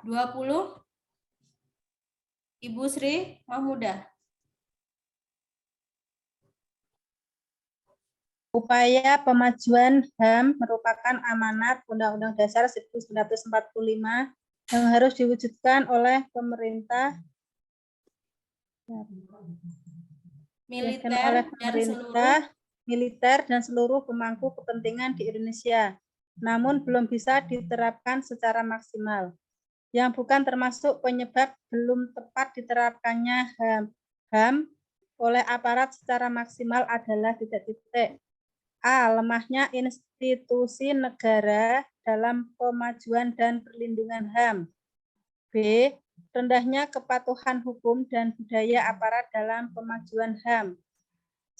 20. Ibu Sri Mahmudah. Upaya pemajuan HAM merupakan amanat Undang-Undang Dasar 1945 yang harus diwujudkan oleh pemerintah militer dan seluruh pemangku kepentingan di Indonesia, namun belum bisa diterapkan secara maksimal. Yang bukan termasuk penyebab belum tepat diterapkannya HAM oleh aparat secara maksimal adalah titik-titik. A. Lemahnya institusi negara dalam pemajuan dan perlindungan HAM. B. Rendahnya kepatuhan hukum dan budaya aparat dalam pemajuan HAM.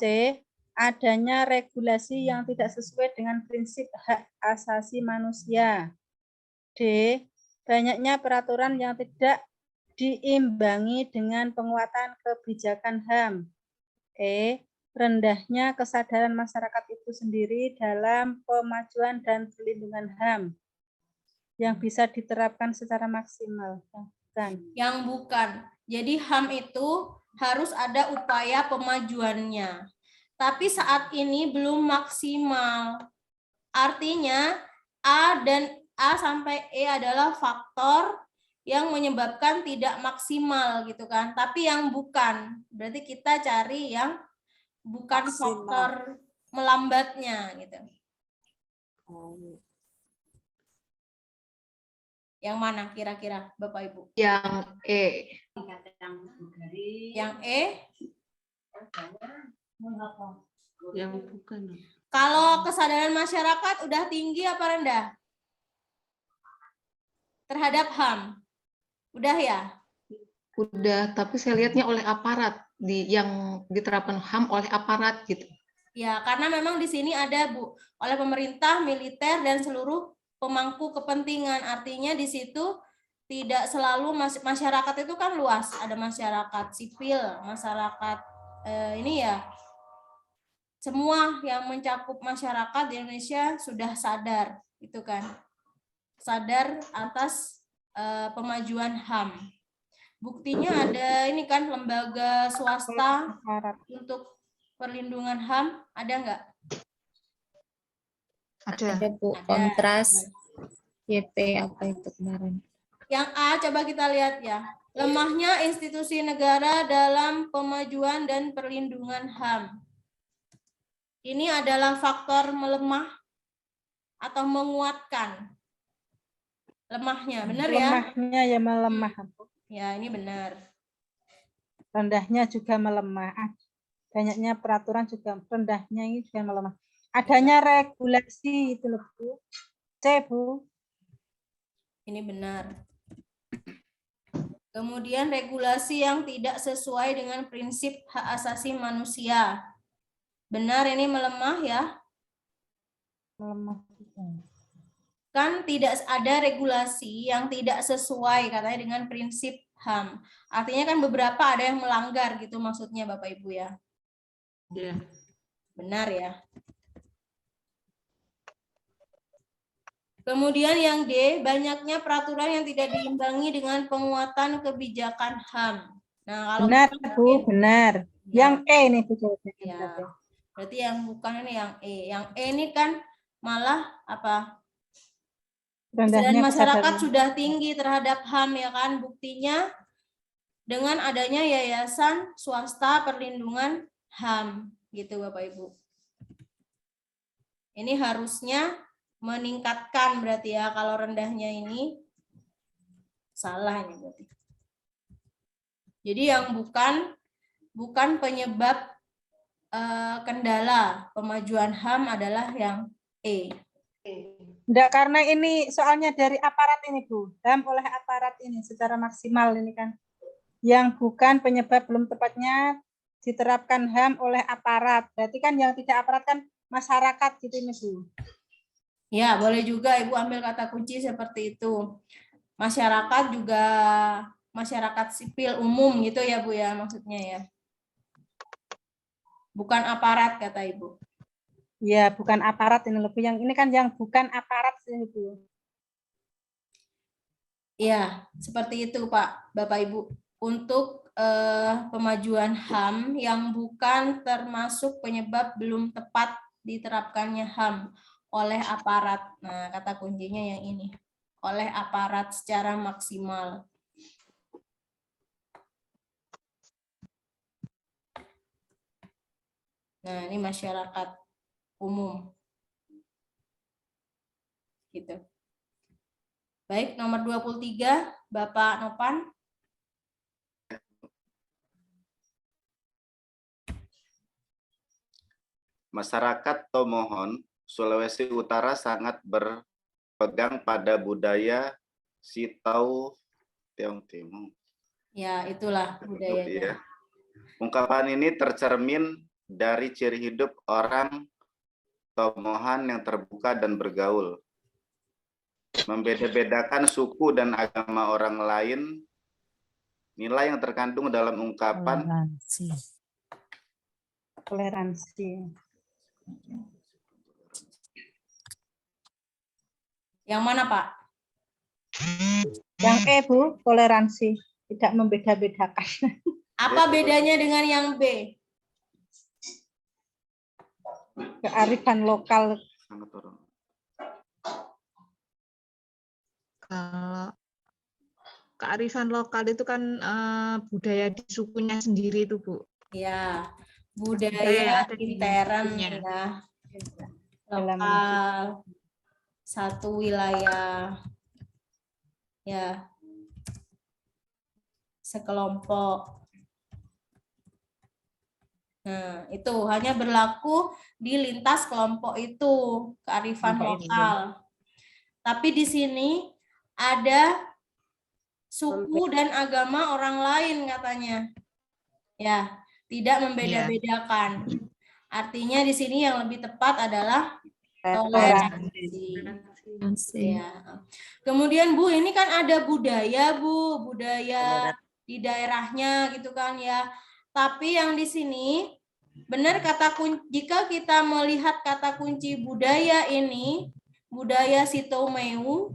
C. Adanya regulasi yang tidak sesuai dengan prinsip hak asasi manusia. D. Banyaknya peraturan yang tidak diimbangi dengan penguatan kebijakan HAM. E. Rendahnya kesadaran masyarakat itu sendiri dalam pemajuan dan perlindungan HAM yang bisa diterapkan secara maksimal. Yang bukan. Jadi HAM itu harus ada upaya pemajuannya. Tapi saat ini belum maksimal. Artinya A sampai E adalah faktor yang menyebabkan tidak maksimal gitu kan. Tapi yang bukan. Berarti kita cari yang bukan maksimal. Faktor melambatnya gitu. Yang mana kira-kira Bapak Ibu? Yang E. Yang E? Yang bukan. Kalau kesadaran masyarakat udah tinggi apa rendah? Terhadap HAM. Udah ya? Udah, tapi saya lihatnya oleh aparat yang diterapkan HAM oleh aparat gitu. Ya, karena memang di sini ada Bu, oleh pemerintah, militer dan seluruh pemangku kepentingan. Artinya di situ tidak selalu masyarakat itu kan luas, ada masyarakat sipil, masyarakat ini ya. Semua yang mencakup masyarakat di Indonesia sudah sadar, itu kan. Sadar atas pemajuan HAM. Buktinya ada ini kan lembaga swasta untuk perlindungan HAM, ada nggak? Ada Bu, kontras YP apa itu kemarin. Yang A coba kita lihat ya. Lemahnya institusi negara dalam pemajuan dan perlindungan HAM. Ini adalah faktor melemah atau menguatkan. Lemahnya, benar ya? Lemahnya ya melemah. Ya, ini benar. Rendahnya juga melemah. Banyaknya peraturan juga rendahnya ini juga melemah. Adanya regulasi itu loh Bu. C Bu. Ini benar. Kemudian regulasi yang tidak sesuai dengan prinsip hak asasi manusia. Benar ini melemah ya? Melemah. Kan tidak ada regulasi yang tidak sesuai katanya dengan prinsip HAM. Artinya kan beberapa ada yang melanggar gitu maksudnya Bapak Ibu ya. Iya. Benar ya. Kemudian yang D, banyaknya peraturan yang tidak diimbangi dengan penguatan kebijakan HAM. Nah, kalau benar Bu, benar. Ya. Yang E ini Bu. Ya. Berarti yang bukan ini yang E. Yang E ini kan malah apa? Kesadaran masyarakat sudah tinggi terhadap HAM ya kan, buktinya dengan adanya yayasan swasta perlindungan HAM gitu Bapak Ibu. Ini harusnya meningkatkan berarti ya, kalau rendahnya ini salah ini berarti. Jadi yang bukan penyebab kendala pemajuan HAM adalah yang E. Enggak, karena ini soalnya dari aparat ini Bu. HAM oleh aparat ini secara maksimal ini kan. Yang bukan penyebab belum tepatnya diterapkan HAM oleh aparat. Berarti kan yang tidak aparat kan masyarakat gitu ini Bu. Ya, boleh juga Ibu ambil kata kunci seperti itu. Masyarakat juga masyarakat sipil umum gitu ya Bu ya maksudnya ya. Bukan aparat kata Ibu. Ya, bukan aparat ini lebih yang ini kan yang bukan aparat ini Bu. Ya, seperti itu Pak, Bapak Ibu. Untuk pemajuan HAM yang bukan termasuk penyebab belum tepat diterapkannya HAM oleh aparat. Nah, kata kuncinya yang ini. Oleh aparat secara maksimal. Nah, ini masyarakat umum. Gitu. Baik, nomor 23, Bapak Nopan. Masyarakat Tomohon, Sulawesi Utara sangat berpegang pada budaya Sitau Teong Timo. Ya, itulah budayanya. Ya. Ungkapan ini tercermin dari ciri hidup orang Tomohon yang terbuka dan bergaul. Membeda-bedakan suku dan agama orang lain, nilai yang terkandung dalam ungkapan Toleransi. Yang mana, Pak? Yang E, Bu, toleransi, tidak membeda-bedakan. Apa bedanya dengan yang B? Kearifan lokal. Kalau kearifan lokal itu kan budaya di sukunya sendiri itu, Bu. Ya, Budaya budaya yang ada di intern sukunya. ya. Lokal, satu wilayah, ya, sekelompok. Nah, itu hanya berlaku di lintas kelompok itu, kearifan lokal. Tapi di sini ada suku dan agama orang lain katanya. Ya, tidak membeda-bedakan. Artinya di sini yang lebih tepat adalah toleransi. Ya. Kemudian Bu, ini kan ada budaya Bu, budaya di daerahnya gitu kan ya. Tapi yang di sini benar kata kunci, jika kita melihat kata kunci budaya ini, budaya Sitomeu,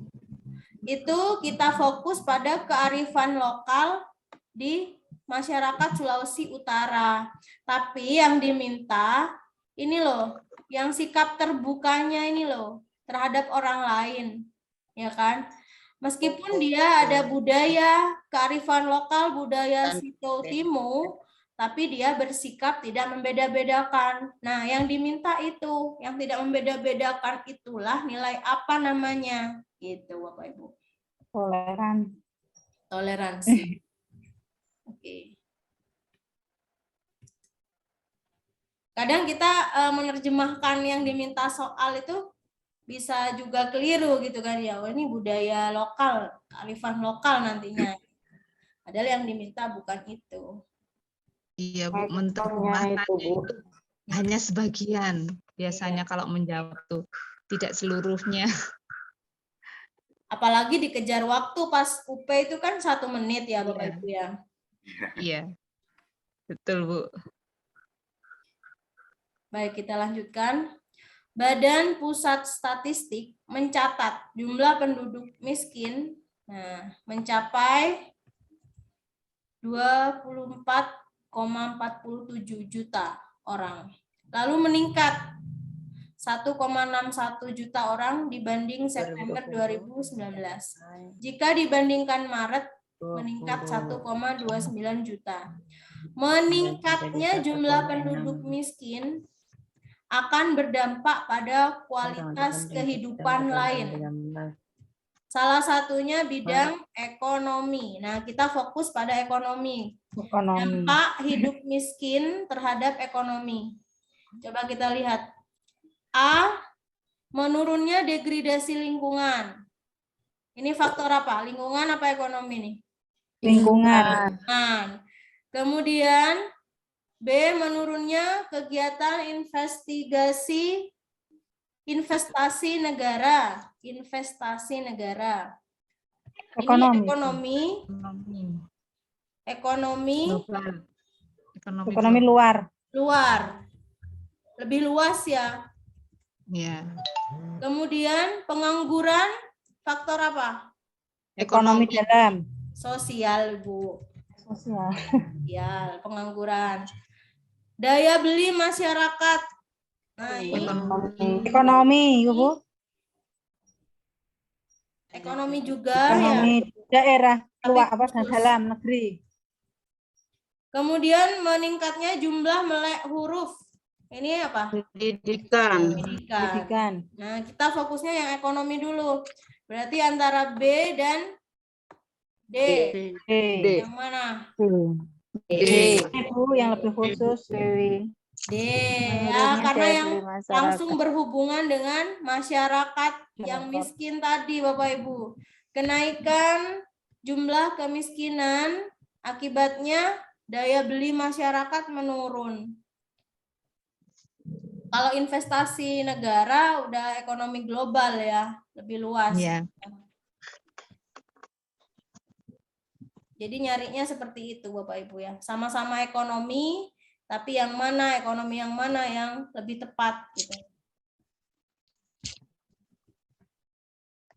itu kita fokus pada kearifan lokal di masyarakat Sulawesi Utara. Tapi yang diminta ini loh, yang sikap terbukanya ini loh terhadap orang lain, ya kan? Meskipun dia ada budaya kearifan lokal, budaya Sito-Timo, tapi dia bersikap tidak membeda-bedakan. Nah, yang diminta itu, yang tidak membeda-bedakan itulah nilai apa namanya? Gitu, Bapak Ibu. Toleransi. Oke. Kadang kita menerjemahkan yang diminta soal itu bisa juga keliru gitu kan ya. Oh, ini budaya lokal, kearifan lokal nantinya. Padahal yang diminta bukan itu. Iya, Bu, menerjemahkannya itu hanya sebagian. Biasanya kalau menjawab tuh tidak seluruhnya. Apalagi dikejar waktu pas UP itu kan 1 menit ya Bapak Ibu ya. Iya, betul, Bu. Baik, kita lanjutkan. Badan Pusat Statistik mencatat jumlah penduduk miskin mencapai 24,47 juta orang. Lalu meningkat 1,61 juta orang dibanding September 2019. Jika dibandingkan Maret, meningkat 1,29 juta. Meningkatnya jumlah penduduk miskin akan berdampak pada kualitas kehidupan lain. Salah satunya bidang ekonomi. Nah, kita fokus pada ekonomi. Dampak hidup miskin terhadap ekonomi. Coba kita lihat. A, menurunnya degradasi lingkungan. Ini faktor apa? Lingkungan apa ekonomi nih? Lingkungan. Kemudian B, menurunnya kegiatan investasi negara. Ekonomi. Ekonomi Ekonomi luar. Lebih luas ya. Ya. Kemudian pengangguran, faktor apa? Ekonomi dalam. Sosial, Bu. Sosial. Ya, pengangguran. Daya beli masyarakat. Nah, ini Ekonomi, Bu. ekonomi juga ya. Ekonomi daerah Tapi luar dan khusus. dalam negeri. Kemudian meningkatnya jumlah melek huruf. Ini apa? Pendidikan. Pendidikan. Pendidikan. Nah, kita fokusnya yang ekonomi dulu. Berarti antara B dan D. D. Yang mana? D. Bu, yang lebih khusus. D. Ya, karena yang langsung berhubungan dengan masyarakat yang miskin tadi, Bapak Ibu. Kenaikan jumlah kemiskinan akibatnya daya beli masyarakat menurun. Kalau investasi negara udah ekonomi global ya, lebih luas. Ya. Jadi nyarinya seperti itu Bapak Ibu ya. Sama-sama ekonomi, tapi yang mana ekonomi yang mana yang lebih tepat gitu.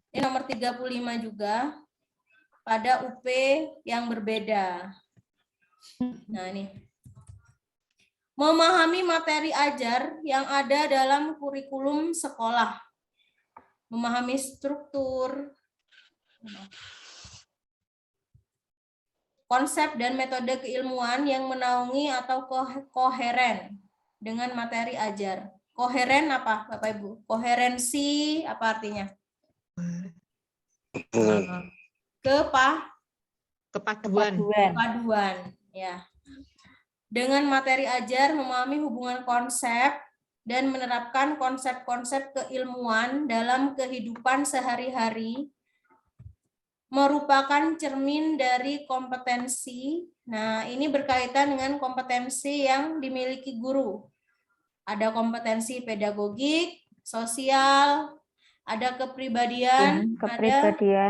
Ini nomor 35 juga pada UP yang berbeda. Nah, ini. Memahami materi ajar yang ada dalam kurikulum sekolah. Memahami struktur, konsep dan metode keilmuan yang menaungi atau koheren dengan materi ajar. Koheren apa, Bapak Ibu? Koherensi apa artinya? Kepaduan. Kepaduan, ya. Dengan materi ajar memahami hubungan konsep dan menerapkan konsep-konsep keilmuan dalam kehidupan sehari-hari merupakan cermin dari kompetensi. Nah, ini berkaitan dengan kompetensi yang dimiliki guru. Ada kompetensi pedagogik, sosial, ada kepribadian, ada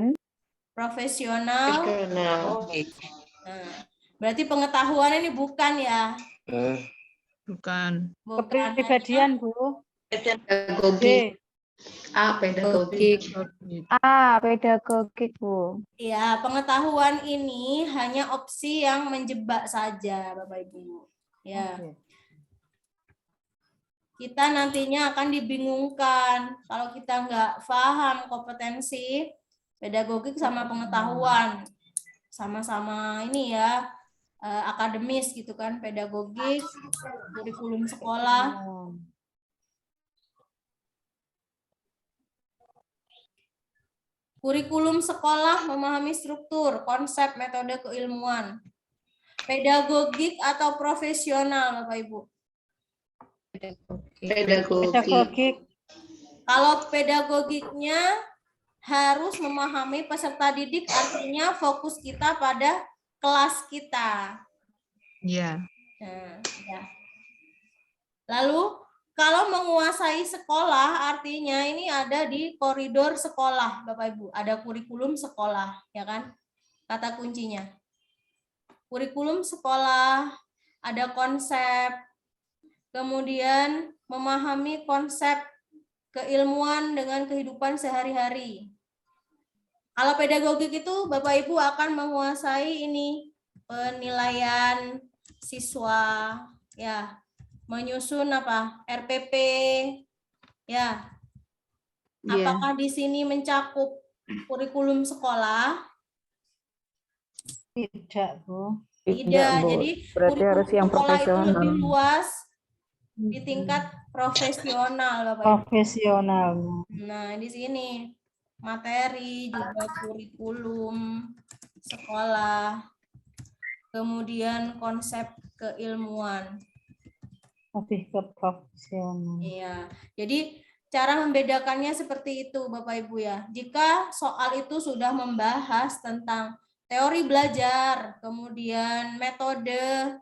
profesional. Nah, berarti pengetahuan ini bukan ya? Bukan. Kepribadian, Bu. Pedagogik. Pedagogik. Pedagogik, Bu. Ya, pengetahuan ini hanya opsi yang menjebak saja, Bapak Ibu. Ya. Kita nantinya akan dibingungkan kalau kita nggak paham kompetensi pedagogik sama pengetahuan. Sama-sama ini ya, akademis gitu kan, pedagogik, kurikulum sekolah. Kurikulum sekolah memahami struktur, konsep, metode keilmuan. Pedagogik atau profesional, Bapak Ibu? Pedagogik. Kalau pedagogiknya harus memahami peserta didik, artinya fokus kita pada kelas kita. Ya. Nah, ya. Lalu kalau menguasai sekolah, artinya ini ada di koridor sekolah, Bapak Ibu. Ada kurikulum sekolah, ya kan? Kata kuncinya. Kurikulum sekolah, ada konsep, kemudian memahami konsep keilmuan dengan kehidupan sehari-hari. Kalau pedagogik itu Bapak Ibu akan menguasai ini penilaian siswa, ya, menyusun apa? RPP, ya. Apakah di sini mencakup kurikulum sekolah? Tidak, Bu. Tidak. Jadi kurikulum sekolah itu lebih luas di tingkat profesional, Bapak Ibu. Profesional. Nah, di sini materi juga kurikulum sekolah, kemudian konsep keilmuan. Lebih ke profesional. Iya. Jadi cara membedakannya seperti itu, Bapak Ibu ya. Jika soal itu sudah membahas tentang teori belajar, kemudian metode,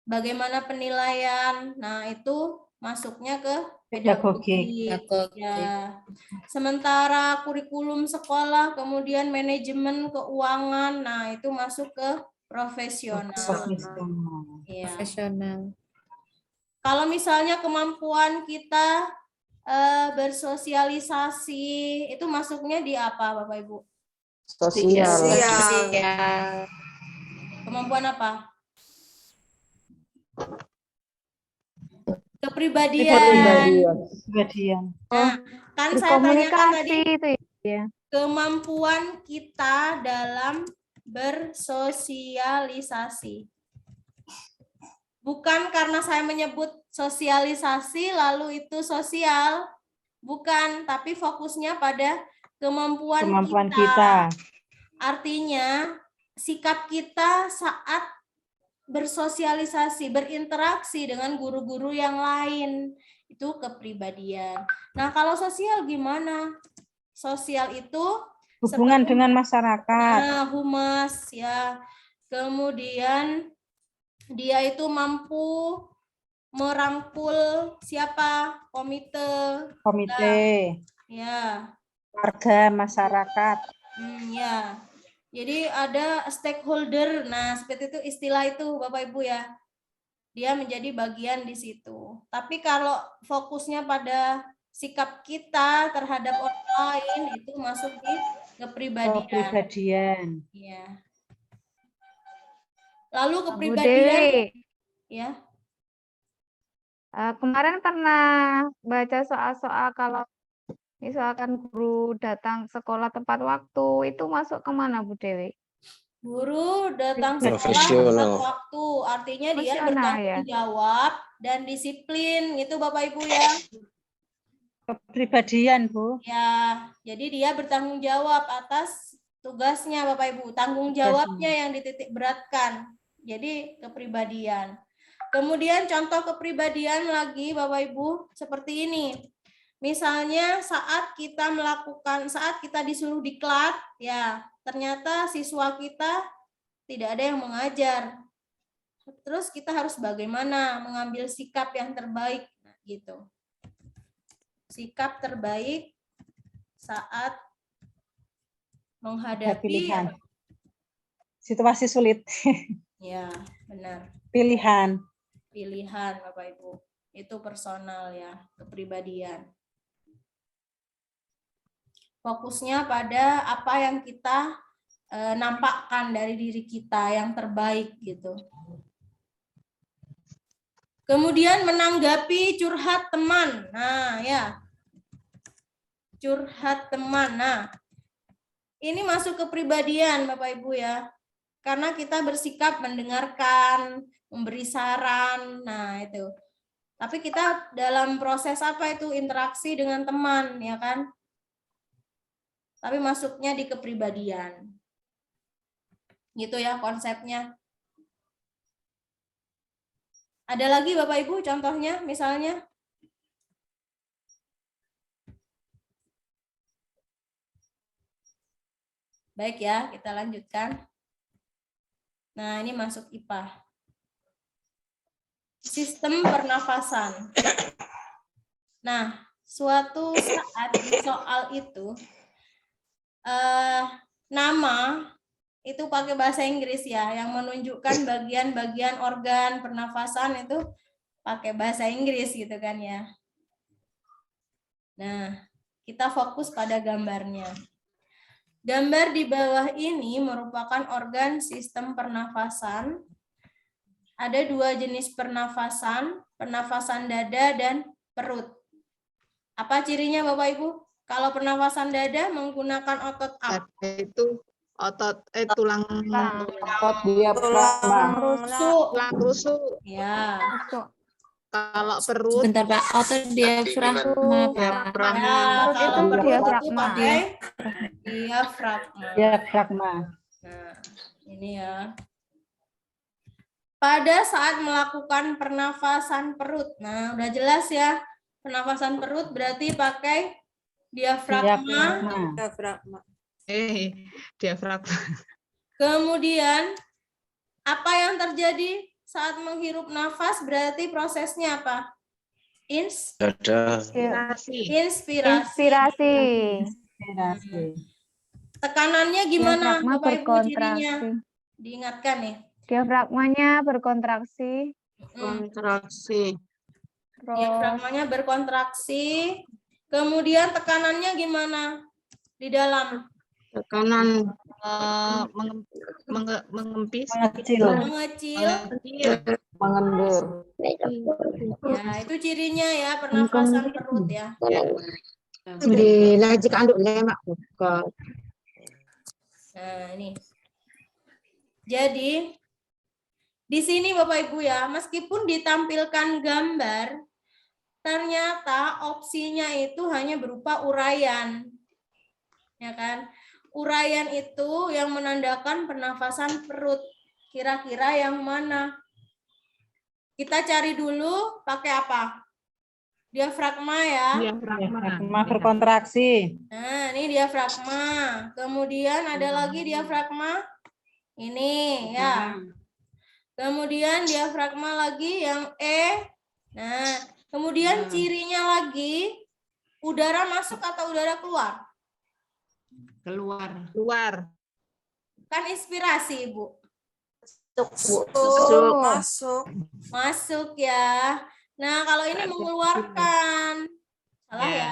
bagaimana penilaian, nah itu masuknya ke pedagogik. Ya. Sementara kurikulum sekolah, kemudian manajemen keuangan, nah itu masuk ke profesional. Ya. Profesional. Kalau misalnya kemampuan kita bersosialisasi, itu masuknya di apa, Bapak Ibu? Sosial. Sosial. Kemampuan apa? Kepribadian. Kepribadian. Nah, kan saya tanyakan tadi itu ya. kemampuan kita dalam bersosialisasi. Bukan karena saya menyebut sosialisasi lalu itu sosial, bukan, tapi fokusnya pada kemampuan kita. Artinya sikap kita saat bersosialisasi, berinteraksi dengan guru-guru yang lain, itu kepribadian. Nah, kalau sosial gimana? Sosial itu Hubungan seperti- dengan masyarakat. Nah, humas ya. Kemudian dia itu mampu merangkul siapa? Komite. Ya. Warga masyarakat. Ya. Jadi ada stakeholder. Nah, seperti itu istilah itu Bapak Ibu ya. Dia menjadi bagian di situ. Tapi kalau fokusnya pada sikap kita terhadap orang lain itu masuk di kepribadian. Ya. Lalu Bu kepribadian Dewi, ya. kemarin pernah baca soal-soal kalau misalkan guru datang sekolah tepat waktu, itu masuk kemana Bu Dewi? Guru datang sekolah Profesional. tepat waktu, artinya dia Profesional, bertanggung jawab dan disiplin, gitu Bapak Ibu ya. Kepribadian, Bu. Ya, jadi dia bertanggung jawab atas tugasnya Bapak Ibu, tanggung jawabnya yang dititik beratkan. Jadi kepribadian. Kemudian contoh kepribadian lagi Bapak Ibu seperti ini. Misalnya saat kita disuruh diklat, ya ternyata siswa kita tidak ada yang mengajar. Terus kita harus bagaimana mengambil sikap yang terbaik, nah, gitu. Sikap terbaik saat menghadapi Pilihan. Situasi sulit. ya, benar. Pilihan. Pilihan Bapak Ibu. Itu personal ya, kepribadian. Fokusnya pada apa yang kita nampakkan dari diri kita yang terbaik gitu. Kemudian menanggapi curhat teman. Nah, ya. Curhat teman. Nah, ini masuk kepribadian Bapak Ibu ya. Karena kita bersikap mendengarkan, memberi saran. Nah, itu. Tapi kita dalam proses apa itu interaksi dengan teman, ya kan? Tapi masuknya di kepribadian. Gitu ya konsepnya. Ada lagi Bapak Ibu contohnya misalnya? Baik ya, kita lanjutkan. Nah, ini masuk IPA. Sistem pernafasan. Nah, suatu saat di soal itu nama itu pakai bahasa Inggris ya, yang menunjukkan bagian-bagian organ pernafasan itu pakai bahasa Inggris gitu kan ya. Nah, kita fokus pada gambarnya. Gambar di bawah ini merupakan organ sistem pernafasan. Ada dua jenis pernafasan, pernafasan dada dan perut. Apa cirinya Bapak Ibu? Kalau pernafasan dada menggunakan otot apa? Itu otot tulang Otot diafragma. tulang rusuk. Ya. Kalau perut Sebentar Pak, otot diafragma Pak. Ya, kalau perut itu pakai diafragma. Diafragma. Nah, ini ya. Pada saat melakukan pernafasan perut. Nah, udah jelas ya. Pernafasan perut berarti pakai diafragma. diafragma. Kemudian apa yang terjadi saat menghirup nafas berarti prosesnya apa? Inspirasi. Inspirasi. Tekanannya gimana Diafragma Bapak Ibu cirinya? berkontraksi. Diingatkan nih. Diafragmanya berkontraksi. Kontraksi. Terus Diafragmanya berkontraksi. Kemudian tekanannya gimana? Di dalam. Tekanan mengempis, Mengecil. Mengecil. Mengendur. Ya, itu cirinya ya, pernafasan perut ya. Dilajik anduk lemak. Nah, ini. Jadi, di sini Bapak Ibu ya, meskipun ditampilkan gambar, ternyata opsinya itu hanya berupa uraian. Ya kan? Uraian itu yang menandakan pernafasan perut. Kira-kira yang mana? Kita cari dulu pakai apa? Diafragma ya. Diafragma berkontraksi. Nah, ini diafragma. Kemudian ada lagi diafragma ini ya. Kemudian diafragma lagi yang E. Nah, kemudian cirinya lagi udara masuk atau udara keluar? keluar. Kan inspirasi, Ibu. Masuk ya. Nah, kalau ini mengeluarkan. Salah ya.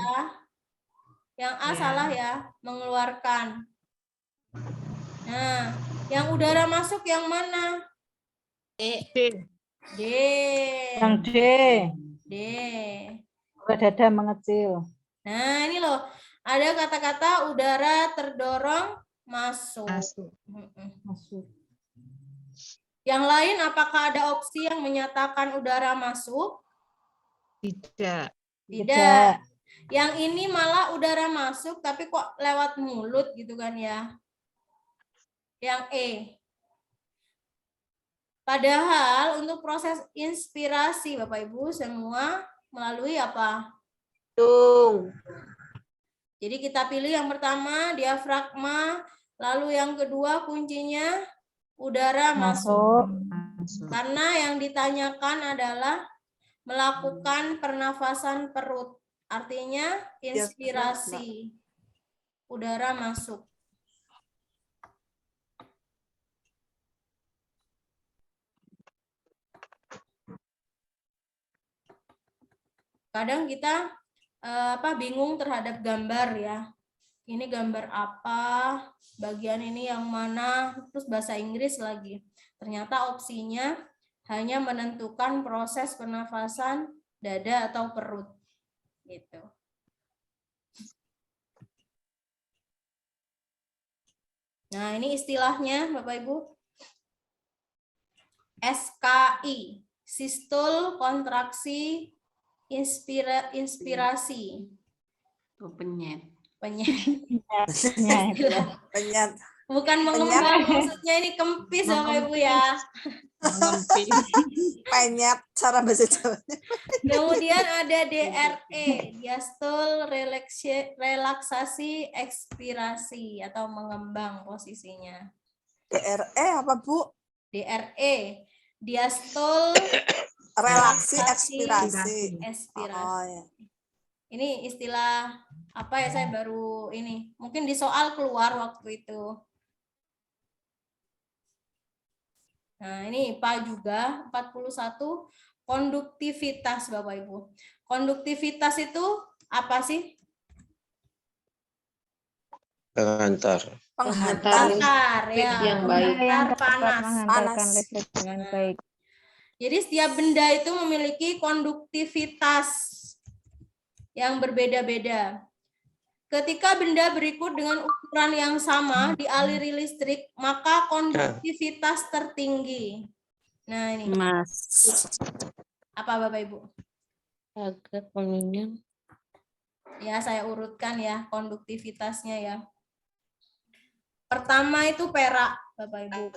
Yang A salah ya, mengeluarkan. Nah, yang udara masuk yang mana? D. D. Yang D. D. Dada mengecil. Nah, ini loh. Ada kata-kata udara terdorong masuk. Masuk. Yang lain apakah ada opsi yang menyatakan udara masuk? Tidak. Tidak. Yang ini malah udara masuk tapi kok lewat mulut gitu kan ya. Yang E. Padahal untuk proses inspirasi Bapak Ibu semua melalui apa? Jadi kita pilih yang pertama diafragma, lalu yang kedua kuncinya udara masuk. Karena yang ditanyakan adalah melakukan pernafasan perut. Artinya inspirasi. Udara masuk. Kadang kita bingung terhadap gambar ya. Ini gambar apa? Bagian ini yang mana? Terus bahasa Inggris lagi. Ternyata opsinya hanya menentukan proses pernafasan dada atau perut. Gitu. Nah, ini istilahnya Bapak Ibu. SKI, sistol kontraksi inspirasi. Penyet. Penyet. Bukan mengembang, maksudnya ini kempis Bapak Ibu ya. Penyet cara bahasa Jawa. Kemudian ada DRE, diastol relaksasi ekspirasi atau mengembang posisinya. DRE apa Bu? DRE, diastol Relaksi ekspirasi. Oh, ya. Ini istilah apa ya, saya baru ini. Mungkin di soal keluar waktu itu. Nah, ini IPA juga 41 konduktivitas Bapak Ibu. Konduktivitas itu apa sih? Penghantar ya. yang baik. Penghantar panas. Menghantarkan listrik dengan baik. Jadi setiap benda itu memiliki konduktivitas yang berbeda-beda. Ketika benda berikut dengan ukuran yang sama dialiri listrik, maka konduktivitas tertinggi. Nah, ini. Apa Bapak Ibu? Agak pengen. Ya, saya urutkan ya konduktivitasnya ya. Pertama itu perak, Bapak Ibu.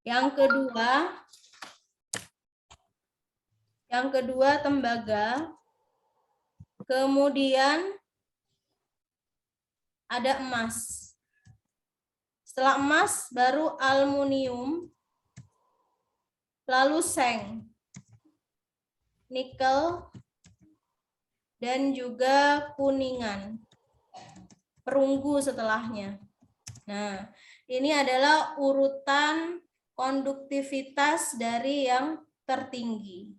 Yang kedua tembaga. Kemudian ada emas. Setelah emas baru aluminium, lalu seng, nikel, dan juga kuningan. Perunggu setelahnya. Nah, ini adalah urutan konduktivitas dari yang tertinggi.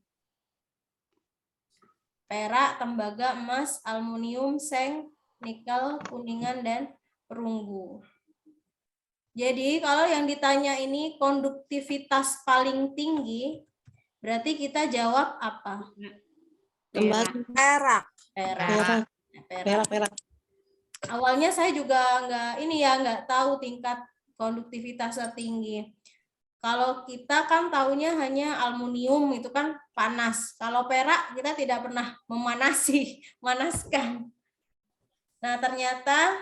Perak, tembaga, emas, aluminium, seng, nikel, kuningan, dan perunggu. Jadi kalau yang ditanya ini konduktivitas paling tinggi, berarti kita jawab apa? Perak. Perak. Perak. Awalnya saya juga nggak tahu tingkat konduktivitas tertinggi. Kalau kita kan taunya hanya aluminium itu kan panas. Kalau perak kita tidak pernah manaskan. Nah, ternyata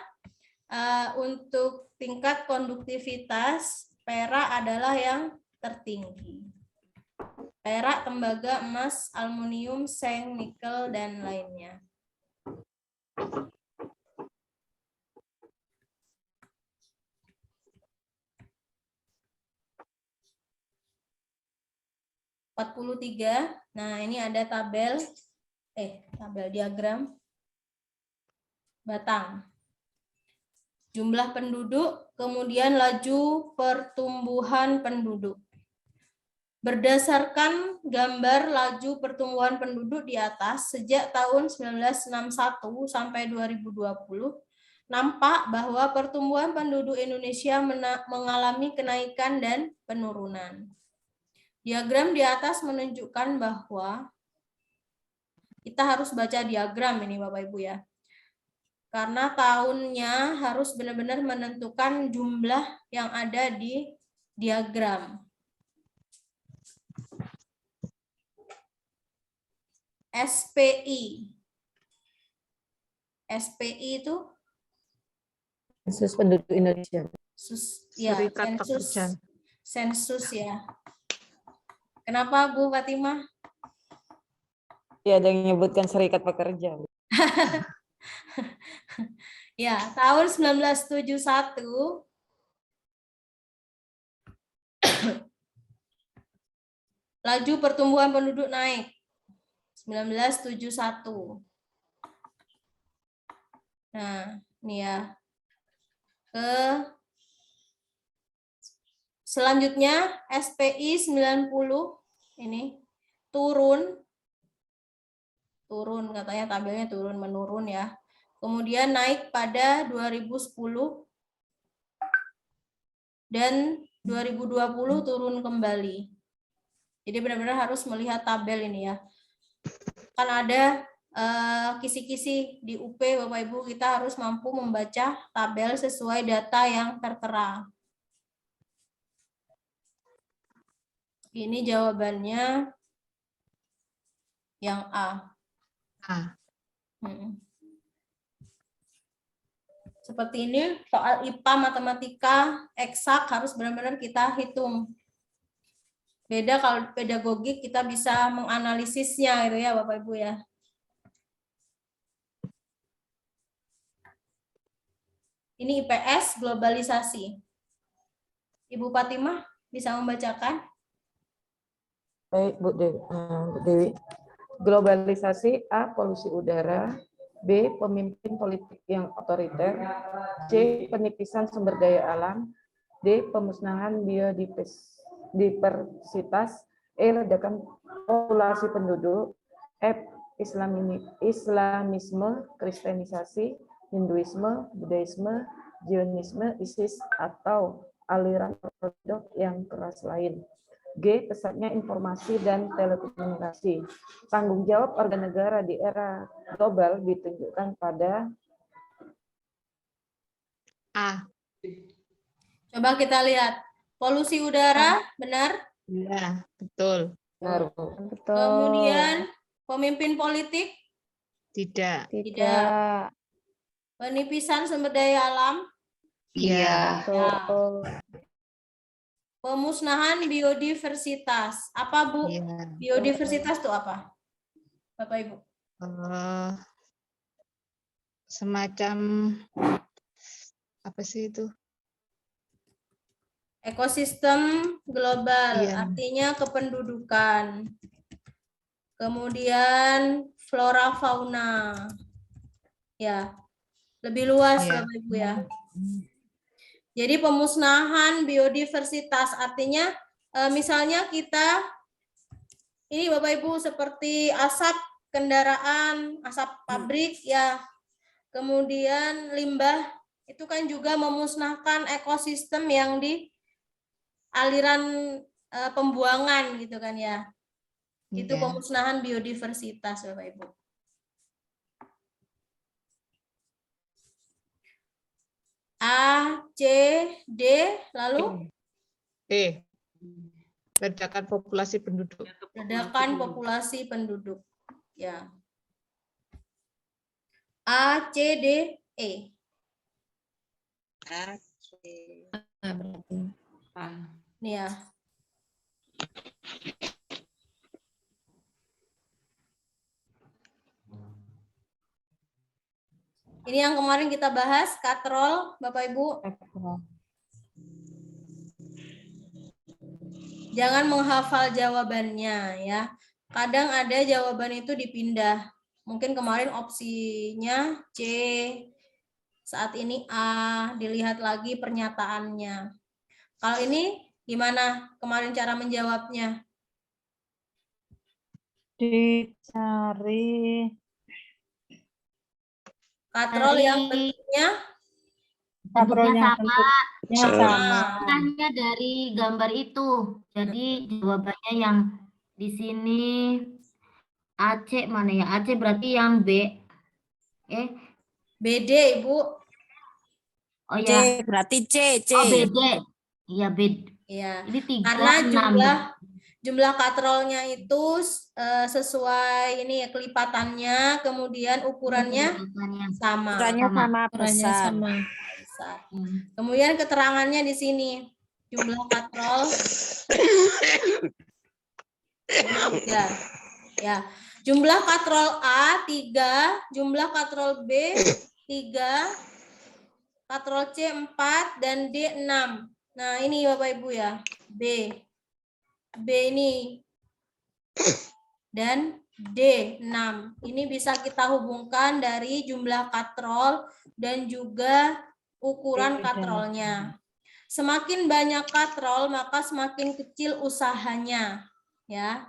untuk tingkat konduktivitas perak adalah yang tertinggi. Perak, tembaga, emas, aluminium, seng, nikel, dan lainnya. Nah, ini ada tabel diagram batang. Jumlah penduduk, kemudian laju pertumbuhan penduduk. Berdasarkan gambar laju pertumbuhan penduduk di atas sejak tahun 1961 sampai 2020, nampak bahwa pertumbuhan penduduk Indonesia mengalami kenaikan dan penurunan. Diagram di atas menunjukkan bahwa kita harus baca diagram ini Bapak Ibu ya. Karena tahunnya harus benar-benar menentukan jumlah yang ada di diagram. SPI. SPI itu Sensus penduduk Indonesia. Serikat Pekerja. Sensus ya. Kenapa Bu Fatimah? Ya, ada yang menyebutkan Serikat Pekerja. Ya, tahun 1971 laju pertumbuhan penduduk naik. 1971. Nah, ini ya. Selanjutnya SPI 90 ini turun katanya tabelnya turun menurun ya. Kemudian naik pada 2010 dan 2020 turun kembali. Jadi benar-benar harus melihat tabel ini ya. Kan ada kisi-kisi di UP Bapak Ibu, kita harus mampu membaca tabel sesuai data yang tertera. Ini jawabannya yang A. Seperti ini, soal IPA, matematika, eksak harus benar-benar kita hitung. Beda kalau pedagogik kita bisa menganalisisnya gitu ya Bapak Ibu ya. Ini IPS globalisasi. Ibu Fatimah bisa membacakan? Baik, Bu Dewi. Globalisasi, A. Polusi udara, B. Pemimpin politik yang otoriter, C. Penipisan sumber daya alam, D. Pemusnahan biodiversitas, E. Ledakan populasi penduduk, F. Islamisme, Kristenisasi, Hinduisme, Buddhisme, Zionisme, ISIS, atau aliran ortodoks yang keras lain. G. Pesatnya informasi dan telekomunikasi. Tanggung jawab organ negara di era global ditunjukkan pada A. Coba kita lihat. Polusi udara, benar? Iya, betul. benar, Bu. Betul. Kemudian pemimpin politik? Tidak. Tidak. Penipisan sumber daya alam? Iya. Betul. Pemusnahan biodiversitas. Apa Bu? Iya. Biodiversitas itu apa? Bapak Ibu. Semacam apa sih itu? Ekosistem global, Iya. artinya kependudukan. Kemudian flora fauna. Ya, lebih luas Iya. Bapak Ibu ya. Jadi pemusnahan biodiversitas artinya misalnya kita ini Bapak Ibu seperti asap kendaraan, asap pabrik ya. Kemudian limbah itu kan juga memusnahkan ekosistem yang di aliran pembuangan gitu kan ya. Itu Iya. pemusnahan biodiversitas Bapak Ibu. A, C, D, lalu Ledakan populasi penduduk. ledakan populasi penduduk. Ya. A, C, D, E. Nah, berarti. Nih ya. Ini yang kemarin kita bahas, katrol, Bapak Ibu. Jangan menghafal jawabannya ya. Kadang ada jawaban itu dipindah. Mungkin kemarin opsinya C, saat ini A, dilihat lagi pernyataannya. Kalau ini gimana kemarin cara menjawabnya? Dicari Katrol yang bentuknya katrol yang bentuknya sama. Hanya dari gambar itu. Jadi jawabannya yang di sini AC mana ya? AC berarti yang B. BD, Ibu. Oh ya. Berarti C. Oh BD. Iya BD. Iya. Ini 3, Karena jumlah katrolnya itu sesuai ini ya kelipatannya, kemudian ukurannya sama. Ukurannya sama Ukurannya besar. sama. Besar. Kemudian keterangannya di sini jumlah katrol 3. Ya. Jumlah katrol A 3, jumlah katrol B 3, katrol C 4 dan D 6. Nah, ini Bapak Ibu ya. B ini dan D 6. Ini bisa kita hubungkan dari jumlah katrol dan juga ukuran katrolnya. Semakin banyak katrol, maka semakin kecil usahanya, ya.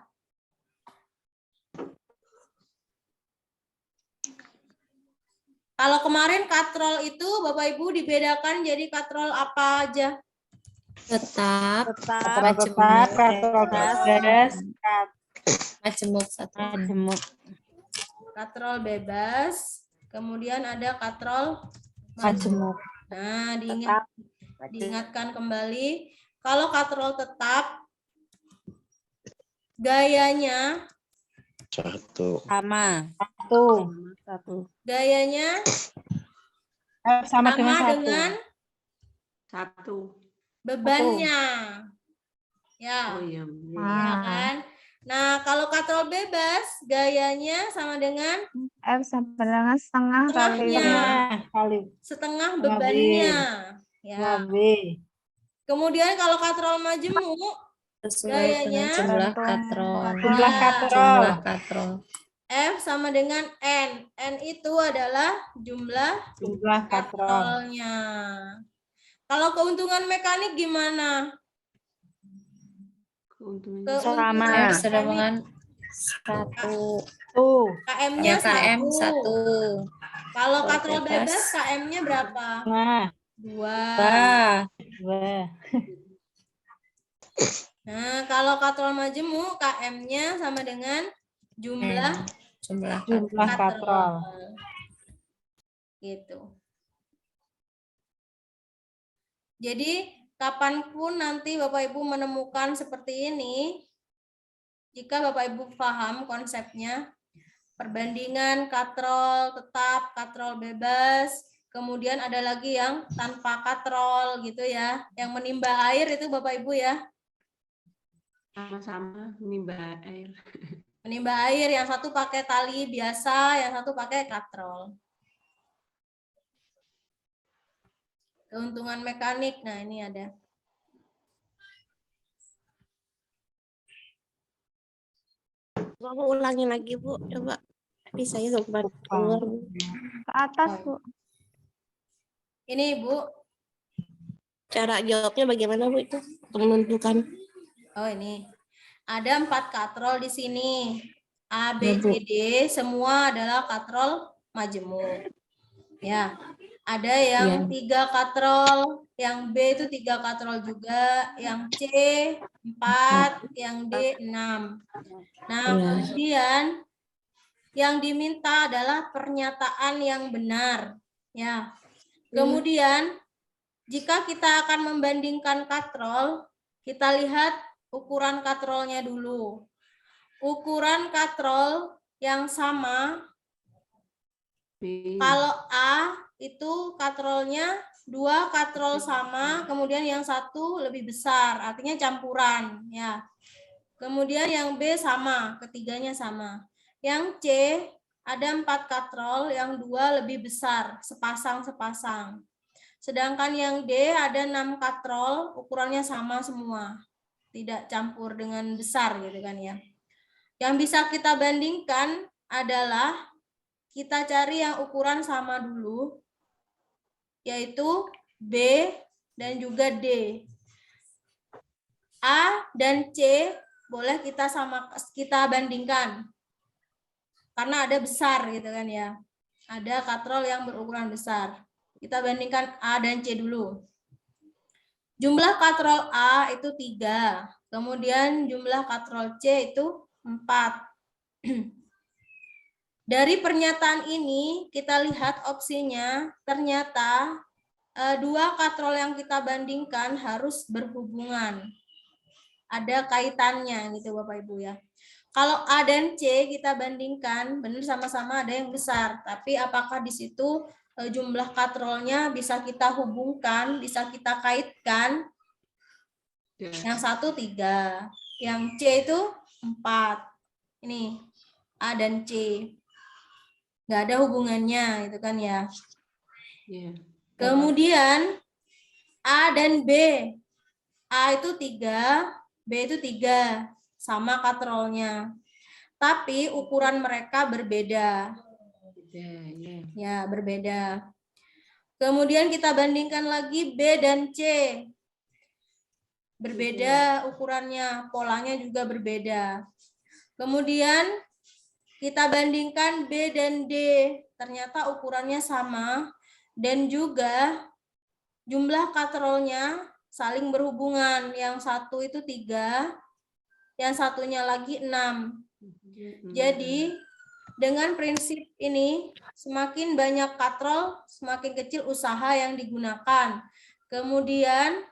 Kalau kemarin katrol itu Bapak Ibu dibedakan jadi katrol apa aja? Tetap. Katrol tetap, katrol bebas, Majemuk satu. Katrol bebas, kemudian ada katrol majemuk. Nah, diingatkan kembali, kalau katrol tetap gayanya Sama. Satu. gayanya Sama dengan Satu. bebannya. Ya. Oh iya. Ya kan? Nah, kalau katrol bebas gayanya sama dengan F sama dengan setengah kali setengah bebannya. Ya. Kemudian kalau katrol majemuk Sesuai dengan jumlah katrol. Jumlah katrol. Jumlah katrol. F sama dengan N. N itu adalah jumlah katrolnya. Kalau keuntungan mekanik gimana? Sama. F sama dengan 1. KM-nya KM 1. 1. Kalau katrol bebas KM-nya berapa? 2. Nah, kalau katrol majemuk KM-nya sama dengan jumlah katrol. Gitu. Jadi, kapanpun nanti Bapak Ibu menemukan seperti ini, jika Bapak Ibu paham konsepnya, perbandingan katrol tetap, katrol bebas, kemudian ada lagi yang tanpa katrol gitu ya, yang menimba air itu Bapak Ibu ya. Sama-sama menimba air. Menimba air, yang satu pakai tali biasa, yang satu pakai katrol. Keuntungan mekanik, nah ini ada. Mau ulangi lagi Bu, coba. Tapi saya sempat keluar. Ke atas Bu. Ini Bu. Cara jawabnya bagaimana Bu itu? Menentukan. Oh ini. Ada 4 katrol di sini. A, B, C, D semua adalah katrol majemuk. Ya. Ada yang Iya. 3 katrol, yang B itu 3 katrol juga, yang C 4, yang D 6. Nah, Iya. kemudian yang diminta adalah pernyataan yang benar. Ya. Kemudian jika kita akan membandingkan katrol, kita lihat ukuran katrolnya dulu. Ukuran katrol yang sama, kalau A itu katrolnya 2 katrol sama, kemudian yang satu lebih besar, artinya campuran, ya. Kemudian yang B sama, ketiganya sama. Yang C ada 4 katrol, yang 2 lebih besar, sepasang-sepasang. Sedangkan yang D ada 6 katrol, ukurannya sama semua, tidak campur dengan besar gitu kan ya. Yang bisa kita bandingkan adalah kita cari yang ukuran sama dulu, yaitu B dan juga D. A dan C boleh kita bandingkan, karena ada besar gitu kan ya. Ada katrol yang berukuran besar. Kita bandingkan A dan C dulu. Jumlah katrol A itu 3, kemudian jumlah katrol C itu 4. Dari pernyataan ini kita lihat opsinya, ternyata 2 katrol yang kita bandingkan harus berhubungan. Ada kaitannya gitu Bapak Ibu ya. Kalau A dan C kita bandingkan, benar sama-sama ada yang besar, tapi apakah di situ jumlah katrolnya bisa kita hubungkan, bisa kita kaitkan? Yang satu 3, yang C itu 4. Ini A dan C. Nggak ada hubungannya, itu kan ya. Kemudian A dan B. A itu 3, B itu 3. Sama katrolnya. Tapi ukuran mereka berbeda. Ya, berbeda. Kemudian kita bandingkan lagi B dan C. Berbeda ukurannya, polanya juga berbeda. Kemudian kita bandingkan B dan D, ternyata ukurannya sama dan juga jumlah katrolnya saling berhubungan. Yang satu itu 3, yang satunya lagi 6. Jadi dengan prinsip ini, semakin banyak katrol, semakin kecil usaha yang digunakan. Kemudian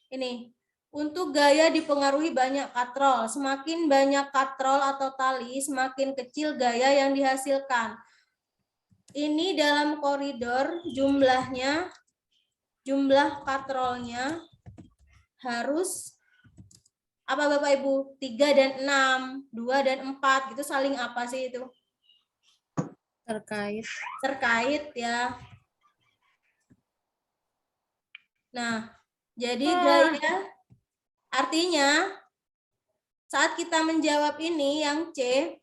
ini, untuk gaya dipengaruhi banyak katrol. Semakin banyak katrol atau tali, semakin kecil gaya yang dihasilkan. Ini dalam koridor jumlahnya, jumlah katrolnya harus apa Bapak Ibu? 3 dan 6, 2 dan 4, itu saling apa sih itu? Terkait. Terkait ya. Nah, jadi gaya artinya saat kita menjawab ini yang C,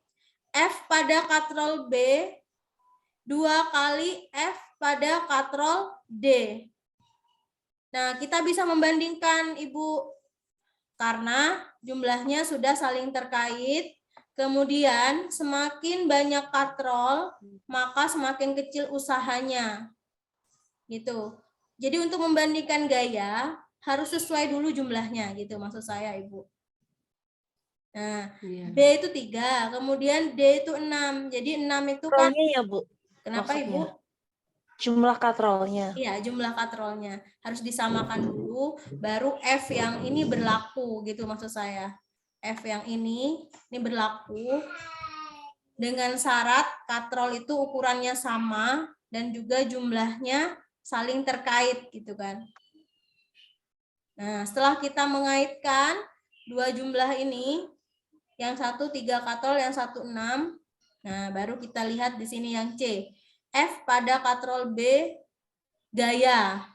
F pada katrol B 2 kali F pada katrol D. Nah, kita bisa membandingkan Ibu, karena jumlahnya sudah saling terkait. Kemudian semakin banyak katrol, maka semakin kecil usahanya. Gitu. Jadi untuk membandingkan gaya harus sesuai dulu jumlahnya gitu maksud saya Ibu. Nah, B itu 3, kemudian D itu 6. Jadi 6 itu kan ya, Bu. Kenapa Maksudnya? Ibu? Jumlah katrolnya. Iya, jumlah katrolnya harus disamakan dulu, baru F yang ini berlaku gitu maksud saya. F yang ini berlaku dengan syarat katrol itu ukurannya sama dan juga jumlahnya saling terkait gitu kan. Nah, setelah kita mengaitkan dua jumlah ini, yang satu 3 katrol, yang satu 6, nah baru kita lihat di sini yang C. F pada katrol B gaya.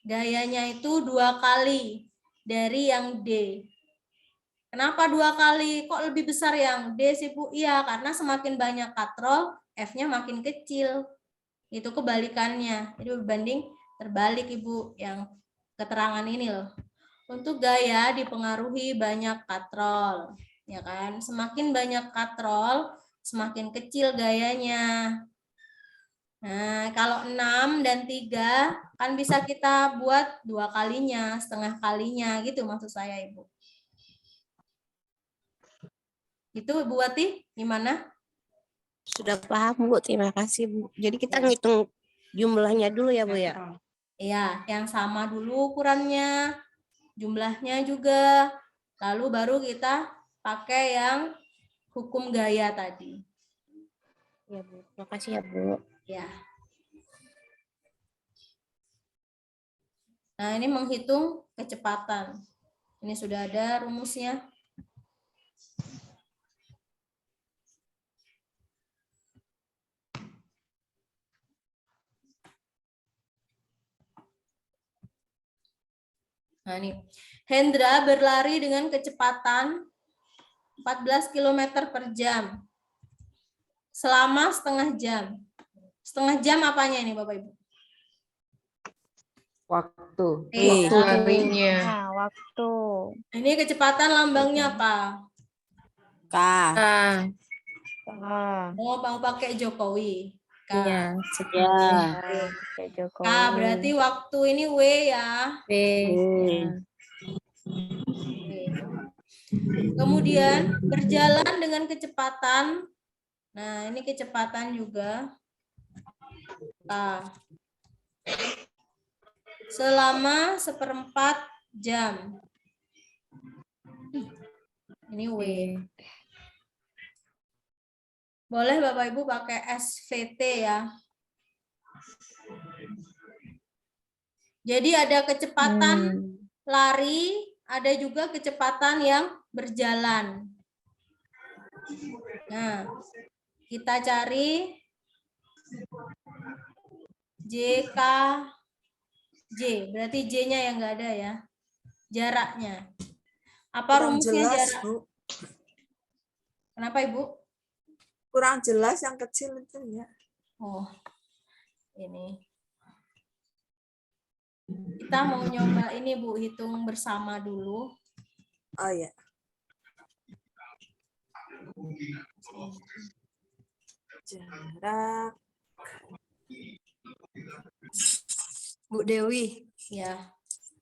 Gayanya itu 2 kali dari yang D. Kenapa 2 kali? Kok lebih besar yang D sih Bu? Iya, karena semakin banyak katrol, F-nya makin kecil. Itu kebalikannya. Jadi berbanding terbalik Ibu yang keterangan ini loh. Untuk gaya dipengaruhi banyak katrol. Ya kan? Semakin banyak katrol, semakin kecil gayanya. Nah, kalau 6 dan 3 kan bisa kita buat 2 kalinya, setengah kalinya gitu maksud saya, Ibu. Itu Ibu Wati gimana? Sudah paham, Bu. Terima kasih, Bu. Jadi kita Ya. ngitung jumlahnya dulu ya, Bu ya. Iya, yang sama dulu ukurannya, jumlahnya juga. Lalu baru kita pakai yang hukum gaya tadi. Ya, Bu. Terima kasih ya, Bu. Ya. Nah, ini menghitung kecepatan. Ini sudah ada rumusnya. Nah, ini. Hendra berlari dengan kecepatan 14 km per jam. Selama setengah jam. Setengah jam apanya ini Bapak Ibu? Waktu. Waktu larinya. Nah, waktu. Ini kecepatan lambangnya apa? K. Oh, mau pakai Jokowi. K. Iya, K berarti waktu ini W ya. W. Kemudian berjalan dengan kecepatan. Nah, ini kecepatan juga. K. Selama 1/4 jam. Ini W. Boleh Bapak Ibu pakai SVT ya. Jadi ada kecepatan lari, ada juga kecepatan yang berjalan. Nah, kita cari JKJ, berarti J-nya yang enggak ada ya. Jaraknya. Apa Kurang rumusnya jelas, jarak? Bu. Kenapa Ibu? Kurang jelas yang kecil itu ya. Oh, ini. Kita mau nyoba ini Bu, hitung bersama dulu. Oh ya. Jarak. Bu Dewi. Ya.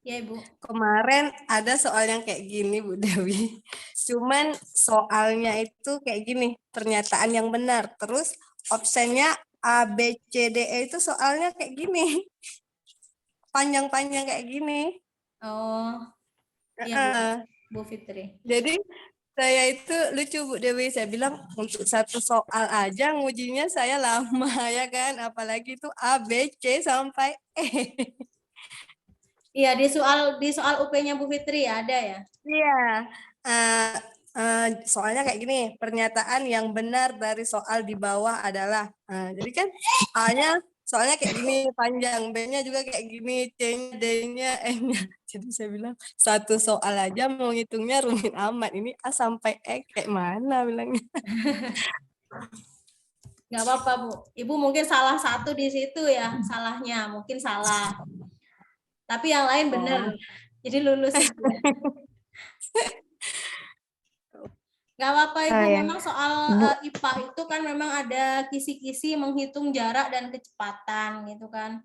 Ya, Ibu. Kemarin ada soal yang kayak gini, Bu Dewi. Cuman soalnya itu kayak gini, pernyataan yang benar. Terus opsinya A, B, C, D, E itu soalnya kayak gini. Panjang-panjang kayak gini. Oh. Iya, Bu Fitri. Jadi saya itu lucu Bu Dewi, saya bilang untuk satu soal aja ngujinya saya lama ya kan, apalagi itu A, B, C sampai E. Iya, di soal UP-nya Bu Fitri ya, ada ya? Iya. Soalnya kayak gini, pernyataan yang benar dari soal di bawah adalah, jadi kan A-nya soalnya kayak gini panjang, B-nya juga kayak gini, C-nya, D-nya, E-nya. Jadi saya bilang satu soal aja mau ngitungnya rumit amat. Ini A sampai E kayak mana bilangnya. Nggak apa-apa Bu. Ibu mungkin salah satu di situ ya, salahnya mungkin salah. Tapi yang lain benar. Jadi lulus. Nggak apa-apa Ibu, memang soal IPA itu kan memang ada kisi-kisi menghitung jarak dan kecepatan gitu kan.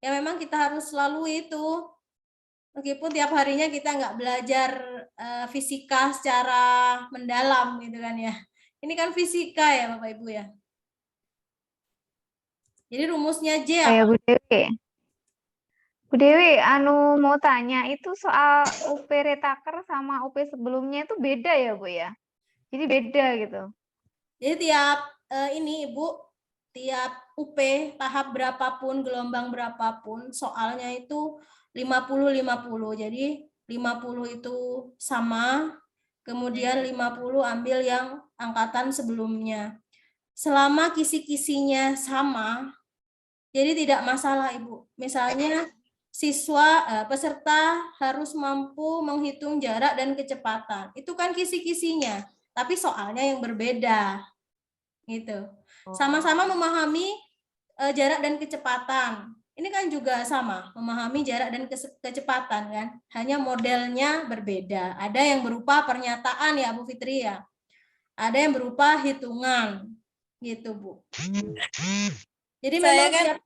Ya memang kita harus selalu itu. Meskipun tiap harinya kita nggak belajar fisika secara mendalam gitu kan ya. Ini kan fisika ya Bapak Ibu ya. Jadi rumusnya J apa? Bu Dewi. Bu Dewi, mau tanya, itu soal UP Retaker sama UP sebelumnya itu beda ya, Bu ya? Jadi beda gitu. Jadi tiap ini Ibu, tiap UP tahap berapapun, gelombang berapapun, soalnya itu 50-50. Jadi 50 itu sama, kemudian 50 ambil yang angkatan sebelumnya. Selama kisi-kisinya sama, jadi tidak masalah Ibu. Misalnya peserta harus mampu menghitung jarak dan kecepatan. Itu kan kisi-kisinya, tapi soalnya yang berbeda. Gitu. Sama-sama memahami jarak dan kecepatan. Ini kan juga sama, memahami jarak dan kecepatan kan. Hanya modelnya berbeda. Ada yang berupa pernyataan ya Bu Fitri ya. Ada yang berupa hitungan. Gitu Bu. Jadi Saya memang kan tiap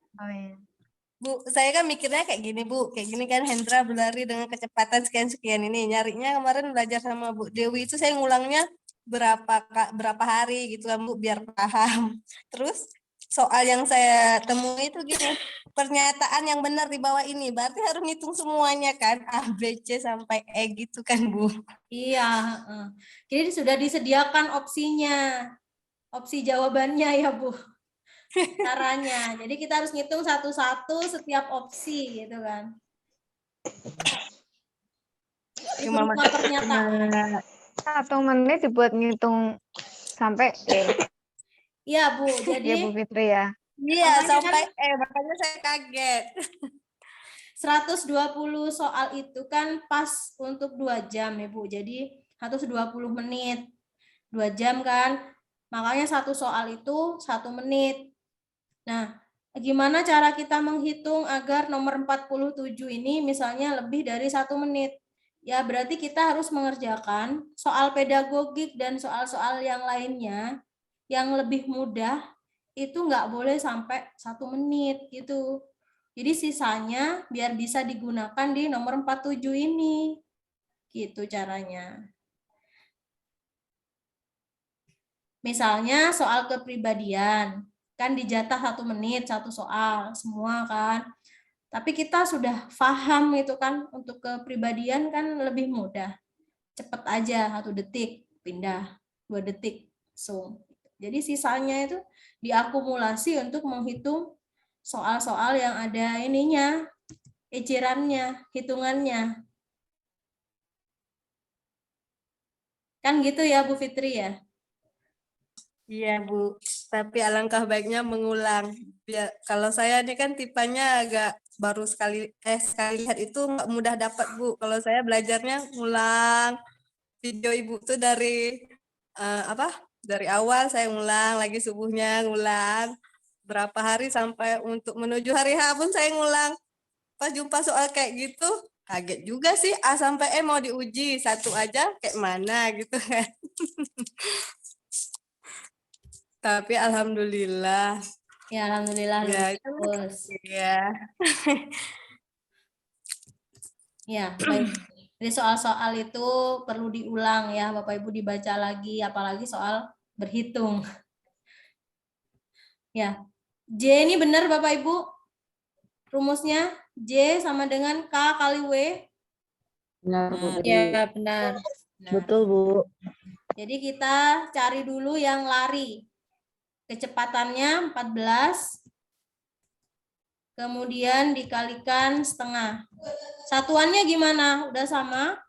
Bu, saya kan mikirnya kayak gini Bu, kayak gini kan Hendra berlari dengan kecepatan sekian-sekian ini. Nyarinya kemarin belajar sama Bu Dewi itu saya ngulangnya berapa hari gitu kan Bu biar paham. Terus soal yang saya temui itu gini, pernyataan yang benar di bawah ini berarti harus ngitung semuanya kan A, B, C sampai E gitu kan Bu. Iya, heeh. Jadi sudah disediakan opsinya, opsi jawabannya ya Bu. Caranya. Jadi kita harus ngitung satu-satu setiap opsi gitu kan. Itu Cuma berupa pernyataan. 1 menit dibuat ngitung sampai E. Iya Bu, Ya jadi Bu Fitri ya. Iya makanya sampai kan E, makanya saya kaget. 120 soal itu kan pas untuk 2 jam ya Bu. Jadi 120 menit. 2 jam kan. Makanya satu soal itu 1 menit. Nah, gimana cara kita menghitung agar nomor 47 ini misalnya lebih dari 1 menit? Ya, berarti kita harus mengerjakan soal pedagogik dan soal-soal yang lainnya yang lebih mudah itu nggak boleh sampai 1 menit gitu. Jadi sisanya biar bisa digunakan di nomor 47 ini. Gitu caranya. Misalnya soal kepribadian. Kan dijatah 1 menit, 1 soal, semua kan. Tapi kita sudah paham itu kan, untuk kepribadian kan lebih mudah. Cepet aja, 1 detik, pindah, 2 detik, so. Jadi sisanya itu diakumulasi untuk menghitung soal-soal yang ada ininya, ecerannya, hitungannya. Kan gitu ya Bu Fitri ya? Iya Bu, tapi alangkah baiknya mengulang. Biar kalau saya ini kan tipenya agak baru sekali lihat itu nggak mudah dapat Bu. Kalau saya belajarnya ngulang video Ibu tuh dari dari awal saya ngulang, lagi subuhnya ngulang. Berapa hari sampai untuk menuju hari H pun saya ngulang. Pas jumpa soal kayak gitu, kaget juga sih A sampai E mau diuji, satu aja kayak mana gitu kan. Tapi alhamdulillah. Ya, alhamdulillah Ya, lulus. ya. Ya, baik. Jadi soal-soal itu perlu diulang ya, Bapak Ibu dibaca lagi, apalagi soal berhitung. Ya, J ini benar Bapak Ibu? Rumusnya J sama dengan K kali W. Benar, Bu. Ya, benar. Betul, Bu. Jadi kita cari dulu yang lari. Kecepatannya 14. Kemudian dikalikan setengah. Satuannya gimana? Udah sama?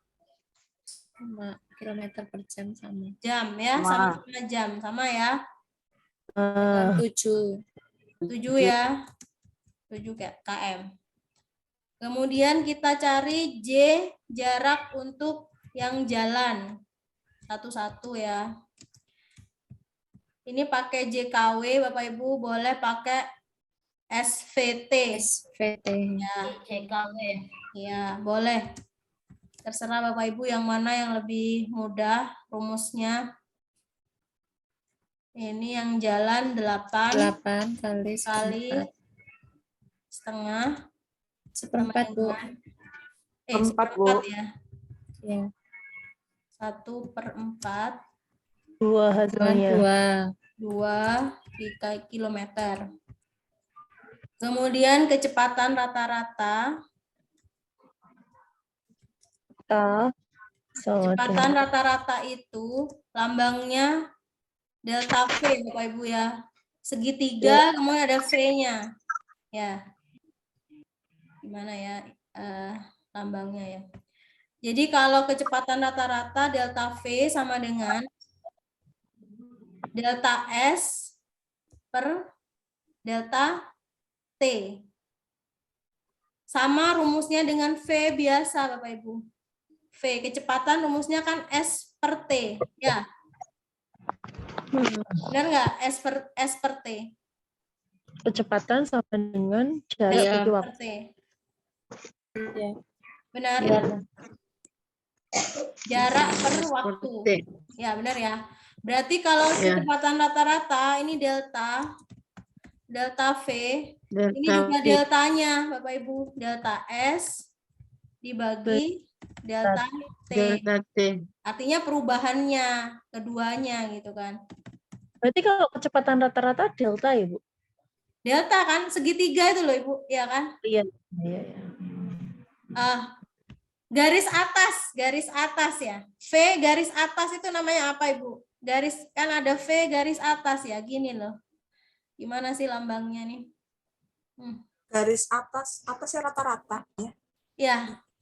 Sama kilometer per jam sama. Jam ya, sama jam. Sama ya? 7. 7 ya. 7 km. Kemudian kita cari J jarak untuk yang jalan. Satu-satu ya. Ini pakai JKW, Bapak Ibu boleh pakai SVT. SVT. Ya, JKW. Ya, boleh. Terserah Bapak Ibu yang mana yang lebih mudah rumusnya. Ini yang jalan 8 kali setengah. Seperempat, Bu. Seperempat ya. Ya. 2 1/4. hasilnya. 2 kilometer. Kemudian kecepatan rata-rata. Kecepatan rata-rata itu lambangnya delta V, Bapak Ibu ya. Segitiga, kemudian ada V-nya. Ya. Gimana ya lambangnya ya. Jadi kalau kecepatan rata-rata delta V sama dengan delta S per delta T. Sama rumusnya dengan V biasa, Bapak Ibu. V, kecepatan rumusnya kan S per T. Ya. Benar nggak? S per T. Kecepatan sama dengan jarak bagi waktu. Ya. Benar. Ya. Jarak per waktu. Ya, benar ya. Berarti kalau kecepatan rata-rata ini delta delta V. Ini Delta juga V. deltanya, Bapak Ibu. Delta S dibagi delta T. Delta T. Artinya perubahannya, keduanya gitu kan. Berarti kalau kecepatan rata-rata delta ya, Bu? Delta kan, segitiga itu loh Ibu, ya kan? Iya. Iya, iya. Garis atas ya. V garis atas itu namanya apa Ibu? Garis, kan ada V garis atas ya, gini loh. Gimana sih lambangnya nih? Garis atasnya rata-rata ya. Ya,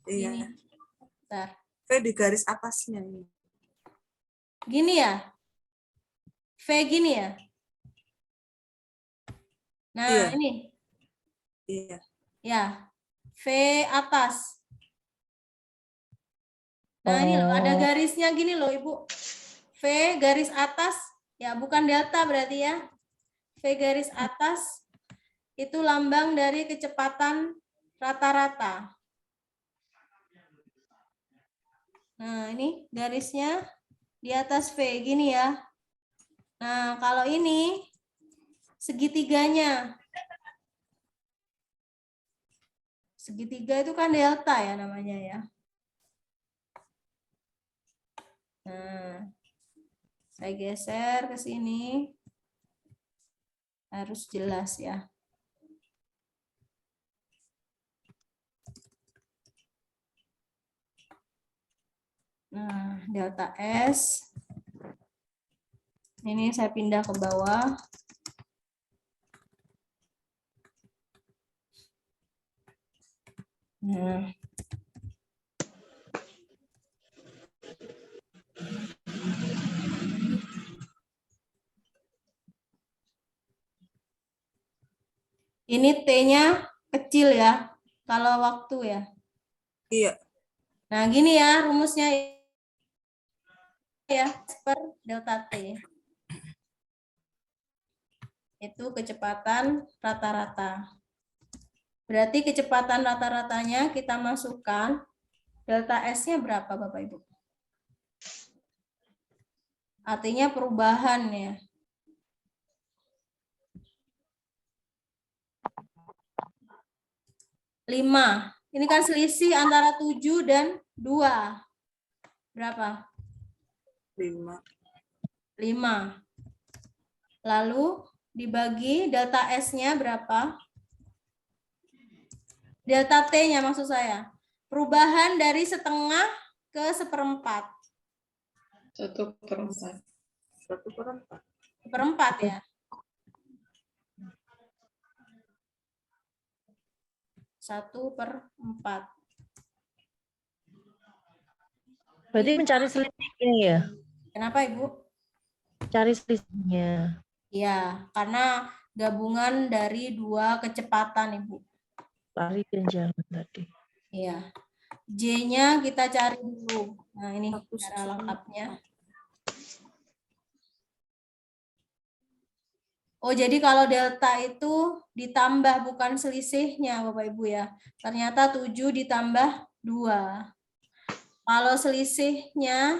Iya. gini. Bentar. V di garis atasnya ini. Gini ya? V gini ya? Nah, Iya. ini. Iya. Ya. V atas. Nah, ini loh, ada garisnya gini loh, Ibu. V garis atas, ya bukan delta berarti ya. V garis atas itu lambang dari kecepatan rata-rata. Nah, ini garisnya di atas V gini ya. Nah, kalau ini segitiganya. Segitiga itu kan delta ya namanya ya. Nah, saya geser ke sini. Harus jelas ya. Nah, delta S. Ini saya pindah ke bawah. Nah. Ini T-nya kecil ya, kalau waktu ya. Iya. Nah, gini ya rumusnya ya, per delta T. Itu kecepatan rata-rata. Berarti kecepatan rata-ratanya kita masukkan, delta S-nya berapa Bapak Ibu? Artinya perubahan ya. Lima. Ini kan selisih antara 7 dan 2. Berapa? 5. 5. Lalu dibagi delta S-nya berapa? Delta T-nya maksud saya. Perubahan dari setengah ke seperempat. 1/4. 1/4. Seperempat ya. 1/4. Berarti mencari selisihnya ya? Kenapa Ibu? Cari selisihnya. Ya, karena gabungan dari dua kecepatan Ibu. Lari dan jalan tadi. Iya. J-nya kita cari dulu. Nah, ini cara lengkapnya. Oh, jadi kalau delta itu ditambah bukan selisihnya Bapak Ibu ya. Ternyata 7 ditambah 2. Kalau selisihnya,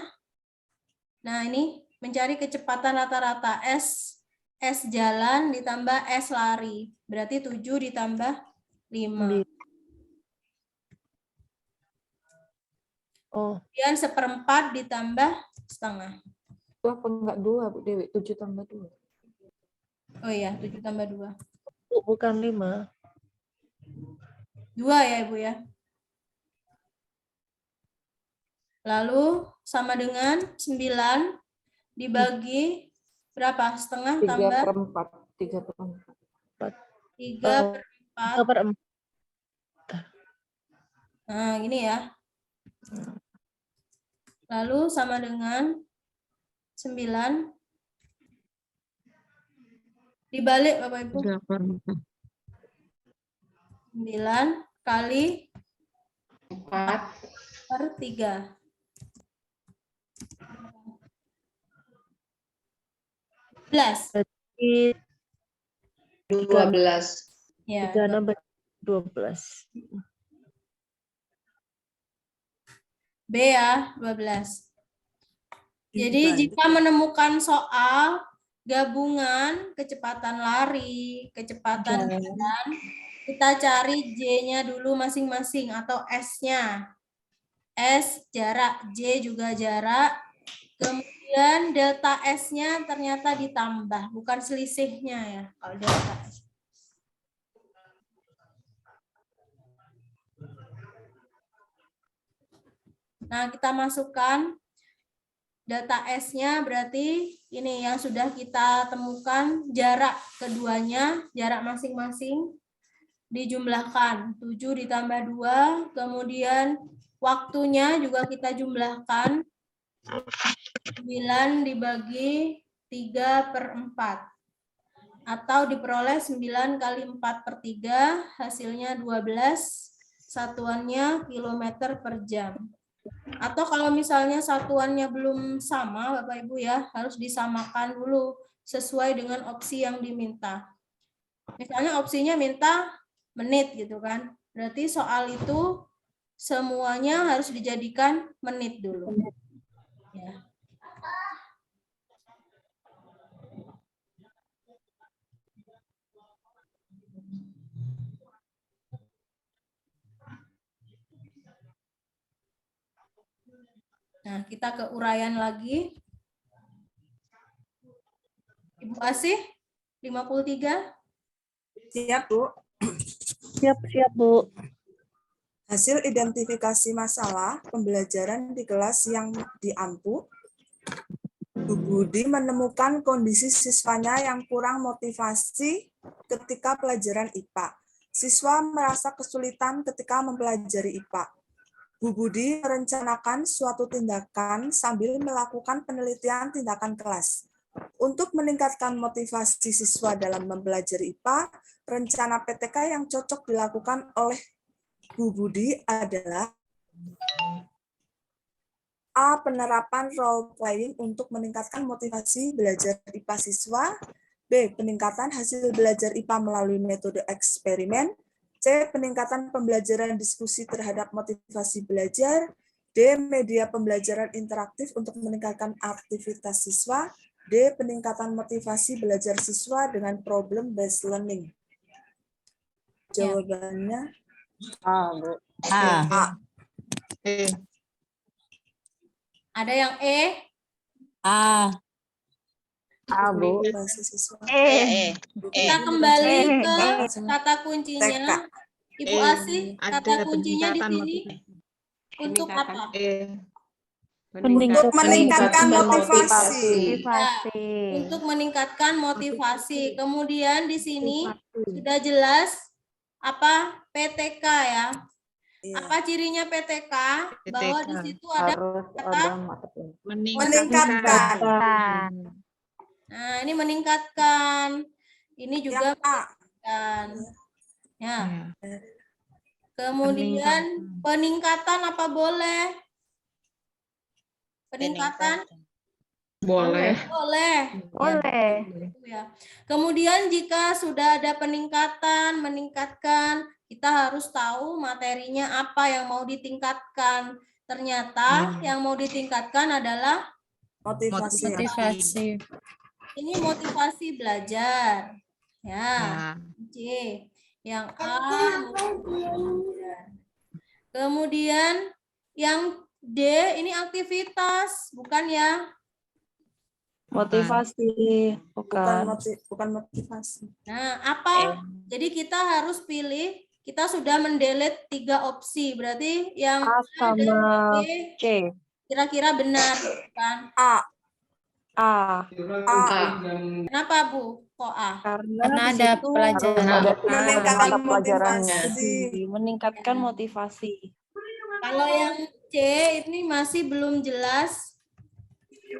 nah ini mencari kecepatan rata-rata S jalan ditambah S lari. Berarti 7 ditambah 5. Oh. Kemudian 1/4 ditambah setengah. 2 apa enggak 2 Bu Dewi? 7 tambah 2. Oh iya, 7 tambah 2. Bukan 5. 2 ya Ibu ya. Lalu sama dengan 9 dibagi berapa? Setengah 3 tambah? 3/4. 3/4. Nah, gini ya. Lalu sama dengan 9 dibalik Bapak Ibu. 9 kali 4/3. 12. 12. Ya. 3 nambah 12. B ya, 12. Jadi jika menemukan soal gabungan kecepatan lari, kecepatan jalan, kita cari J-nya dulu masing-masing atau S-nya. S jarak, J juga jarak. Kemudian delta S-nya ternyata ditambah, bukan selisihnya ya kalau delta S. Nah, kita masukkan data S-nya berarti ini yang sudah kita temukan jarak keduanya, jarak masing-masing dijumlahkan 7 ditambah 2, kemudian waktunya juga kita jumlahkan 9 dibagi 3/4 atau diperoleh 9 kali 4/3 hasilnya 12, satuannya kilometer per jam. Atau kalau misalnya satuannya belum sama Bapak Ibu ya, harus disamakan dulu sesuai dengan opsi yang diminta. Misalnya opsinya minta menit gitu kan. Berarti soal itu semuanya harus dijadikan menit dulu. Ya. Nah, kita ke uraian lagi. Ibu Asih, 53. Siap, Bu. Siap, Bu. Hasil identifikasi masalah pembelajaran di kelas yang diampu, Bu Budi menemukan kondisi siswanya yang kurang motivasi ketika pelajaran IPA. Siswa merasa kesulitan ketika mempelajari IPA. Bu Budi merencanakan suatu tindakan sambil melakukan penelitian tindakan kelas. Untuk meningkatkan motivasi siswa dalam mempelajari IPA, rencana PTK yang cocok dilakukan oleh Bu Budi adalah A. Penerapan role playing untuk meningkatkan motivasi belajar IPA siswa. B. Peningkatan hasil belajar IPA melalui metode eksperimen. C. Peningkatan pembelajaran diskusi terhadap motivasi belajar. D. Media pembelajaran interaktif untuk meningkatkan aktivitas siswa. D. Peningkatan motivasi belajar siswa dengan problem-based learning. Jawabannya A, Bu. A. Ada yang E? A. A, Bu. Kita kembali ke kata kuncinya. Ibu Asih, kata kuncinya di sini untuk apa? Untuk meningkatkan motivasi. Untuk meningkatkan motivasi. Kemudian di sini sudah jelas apa PTK ya. Apa cirinya PTK? Bahwa di situ ada kata meningkatkan. Nah, ini meningkatkan. Ini juga meningkatkan. Ya. Kemudian peningkatan apa boleh? Peningkatan? Boleh. Boleh. Ya. Kemudian jika sudah ada peningkatan, meningkatkan, kita harus tahu materinya apa yang mau ditingkatkan. Ternyata yang mau ditingkatkan adalah motivasi. Ini motivasi belajar. Ya. C. Yang A. Kemudian yang D ini aktivitas, bukan ya? Motivasi, bukan motivasi. Nah, apa? Jadi kita harus pilih, kita sudah mendelete 3 opsi, berarti yang A sama C. Kira-kira benar, kan? A. Kenapa, Bu? Kok A? Karena ada pelajaran. Meningkatkan pelajarannya. motivasi. Meningkatkan motivasi. Kalau yang C ini masih belum jelas.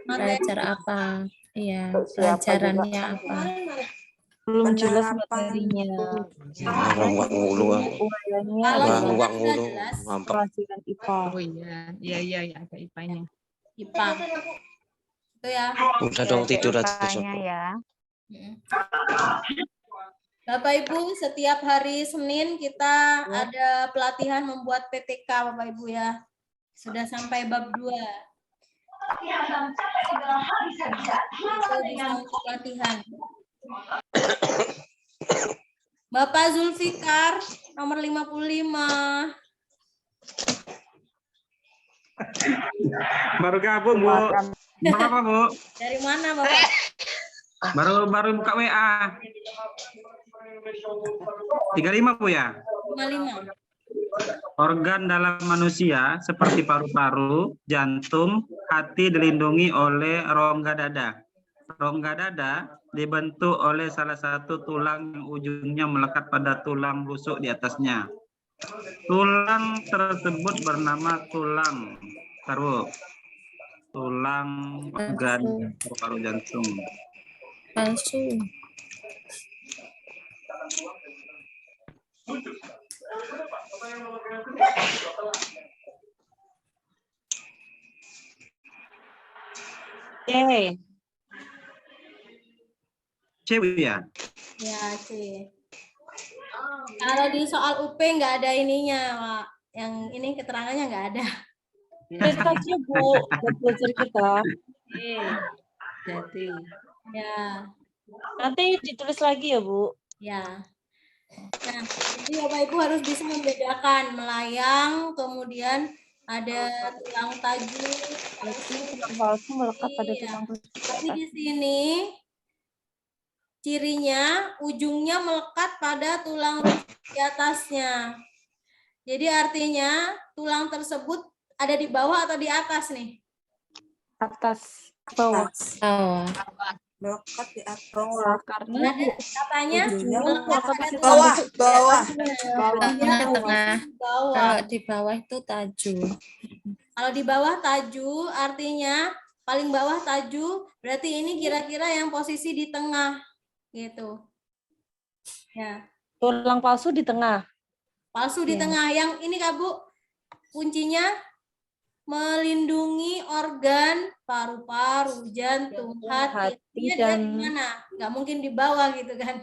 Belajar apa? Iya, pelajarannya apa? Belum jelas materinya. Pelajaran IPA. Oh iya ada IPA-nya. IPA. Itu ya. Udah dong tidur aja. Ya. Bapak Ibu, setiap hari Senin kita ada pelatihan membuat PTK Bapak Ibu ya. Sudah sampai bab 2. Itu bisa untuk latihan. Bapak Zulfikar, nomor 55. Baru gabung, Bu. Berapa, Bu? Dari mana, Bapak? Baru buka WA. 35, Bu ya? 55. Organ dalam manusia seperti paru-paru, jantung, hati dilindungi oleh rongga dada. Rongga dada dibentuk oleh salah satu tulang yang ujungnya melekat pada tulang rusuk di atasnya. Tulang tersebut bernama tulang organ paru-paru jantung. Palsu. C, Bu ya? Ya, C. Kalau di soal UP nggak ada ininya, Pak. Yang ini keterangannya nggak ada. Prestasi, Bu, belajar kita. Oke. Jadi. Ya. Nanti ditulis lagi ya, Bu. Ya. Nah, jadi Bapak Ibu harus bisa membedakan melayang, kemudian ada tulang tajus, Tulang palsu melekat pada iya. tulang rusuk. Tapi di sini cirinya ujungnya melekat pada tulang rusuk di atasnya. Jadi artinya tulang tersebut ada di bawah atau di atas nih? Atas, bawah. Melekat di atas. Bawah, karena Katanya melekat pada tulang Bawah, rusuk. bawah. Tengah-tengah. Bawah. Kalau di bawah itu taju. Kalau di bawah taju artinya paling bawah taju, berarti ini kira-kira yang posisi di tengah gitu. Ya. Tulang palsu di tengah. Palsu di Ya. tengah. Yang ini Kak Bu, kuncinya melindungi organ paru-paru, jantung, hati. Dia dan di mana? Nggak mungkin di bawah gitu kan.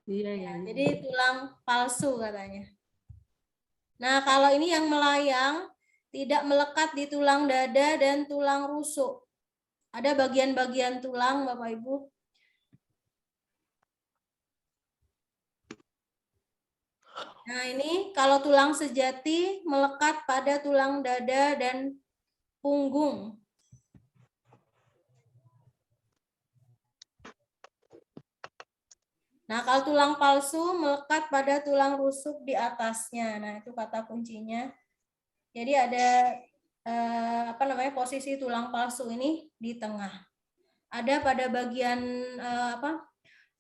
Iya, ya. Jadi tulang palsu katanya. Nah, kalau ini yang melayang tidak melekat di tulang dada dan tulang rusuk. Ada bagian-bagian tulang, Bapak Ibu. Nah, ini kalau tulang sejati melekat pada tulang dada dan punggung. Nah, kalau tulang palsu melekat pada tulang rusuk di atasnya. Nah, itu kata kuncinya. Jadi ada posisi tulang palsu ini di tengah. Ada pada bagian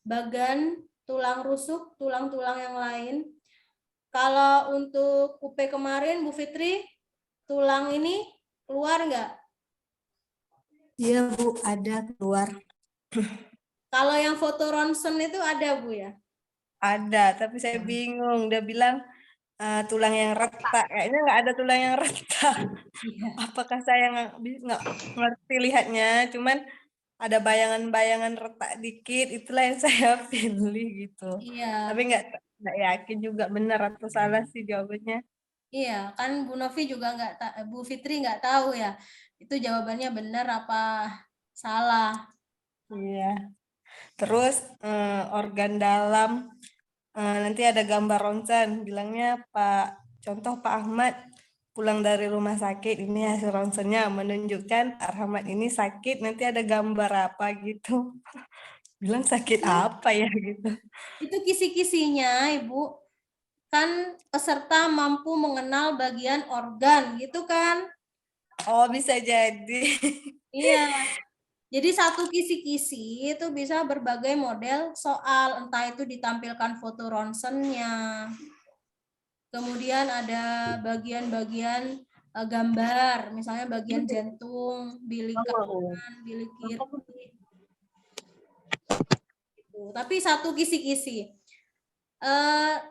bagian tulang rusuk, tulang-tulang yang lain. Kalau untuk UP kemarin, Bu Fitri, tulang ini keluar nggak? Iya, Bu, ada keluar. Kalau yang foto ronsen itu ada, Bu ya? Ada, tapi saya bingung. Dia bilang tulang yang retak. Kayaknya nggak ada tulang yang retak. Apakah saya nggak ngerti lihatnya? Cuman ada bayangan-bayangan retak dikit. Itulah yang saya pilih gitu. Iya. Tapi nggak yakin juga benar atau salah sih jawabannya. Iya, kan Bu Novi juga Bu Fitri nggak tahu ya. Itu jawabannya benar apa salah. Iya. Terus organ dalam nanti ada gambar ronsen, bilangnya contoh Pak Ahmad pulang dari rumah sakit, ini hasil ronsennya menunjukkan Pak Ahmad ini sakit, nanti ada gambar apa gitu. Bilang sakit apa ya gitu. Itu kisi-kisinya, Ibu. Kan peserta mampu mengenal bagian organ, gitu kan? Oh, bisa jadi. Iya. Jadi satu kisi-kisi itu bisa berbagai model soal, entah itu ditampilkan foto ronsennya. Kemudian ada bagian-bagian gambar, misalnya bagian jantung, bilik kanan, bilik kiri. Tapi satu kisi-kisi.